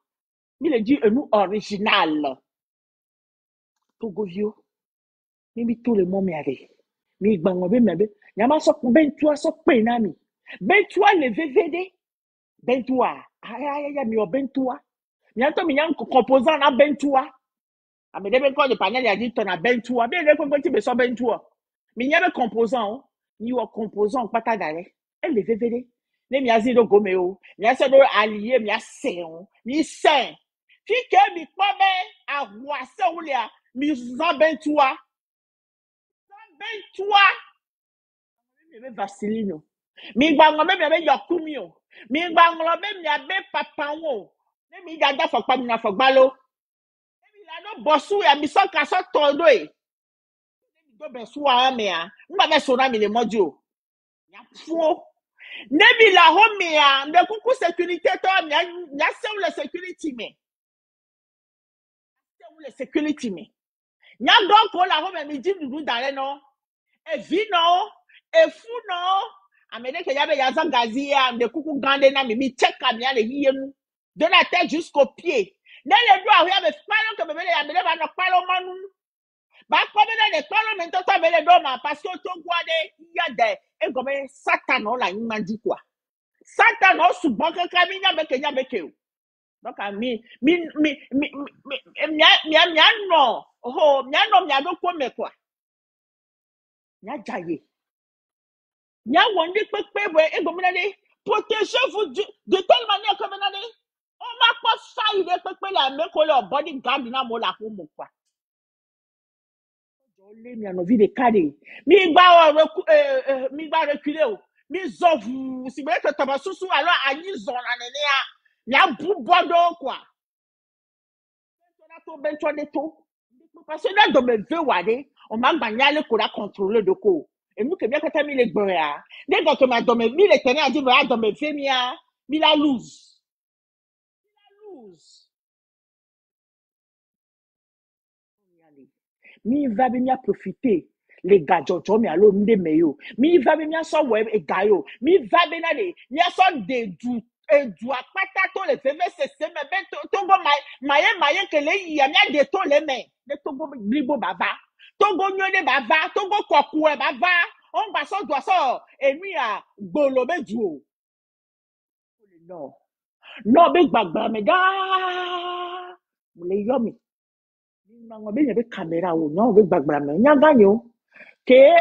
Mi le di enu original. Togo vio. Mi tout le monde m'avait. Mi gbangobe mebe. Nyama so bentua so pe na mi. Bentua le VVD. Bentua. Aya mi o bentua. Nyanto mi nyan composant na bentua. A me debe ko de panel ya dit na bentua. Be le ko ti be so bentua. Mi nyabe composant. Ni o composant pata dare. E le VVD. Ne mi azi do gome o. Mi ase do allié mi ase on. Mi sen. Fi ke mi po be a wase wulia mi zan bentua. Bentua. Mi Vaseline. Mi gbango be mi yakumi o. Mi gbango be mi abe papa wo. Ne mi dada fokpa mi na fogbalo. Mi la no bosu ya mi so ka so todo e. Mi do be su a me a. Ngba be so na mi le mojo. Ya fuo. Ne mi la ho mi a, me kuku sécurité to mi ya se le sécurité me. Se le sécurité me. Nya don ko la ho me mi di dudu dare no. E vi no, e fu no. Amene ke yabe yaza gazi ya de kuku gande na mi check am ya le yenu de la tête jusqu'au pied. Ne le doit ya be palo que bebe ya bele ba no palo manu. Ba ko be na de palo men to ta bele do ma parce que to guade ya de e go be Satan o la nima di quoi. Satan o su bon kan mi nya be ke nya be ke o. Donc mi no. Oh, mi do ko me quoi. Nya jaye. Nya wonde pepe bo e go me na de protégez-vous de telle manière que maintenant on m'a pas failli de pepe la me ko le bodyguard na mo la ko mo kwa. Jole mi anovi de kade. Mi gba reculer o. Mi zovu si be que taba susu alors anyi zon na nene a. Ya bu bodo quoi. To bencho de to. Parce que là dans me veut wade, on m'a gbanyale ko la contrôler de ko. Et nous que bien que mi le gbora. Dès que ma dans me mi le tenir a dit voilà dans me fait mia, mi la lose. Mi va bien profiter les gars jojo mi alo mde meyo mi va bien so we e gayo mi va bien ale ya so de du apata to le feve se me ben to go maye ke le ya mi de to le me de to go gribo baba to go nyone baba to go koku e baba on ba so do so emi a gbolo meju o no be gbagba me da mo le yo mi ngo be camera o no be gbagba me nya ganyo ke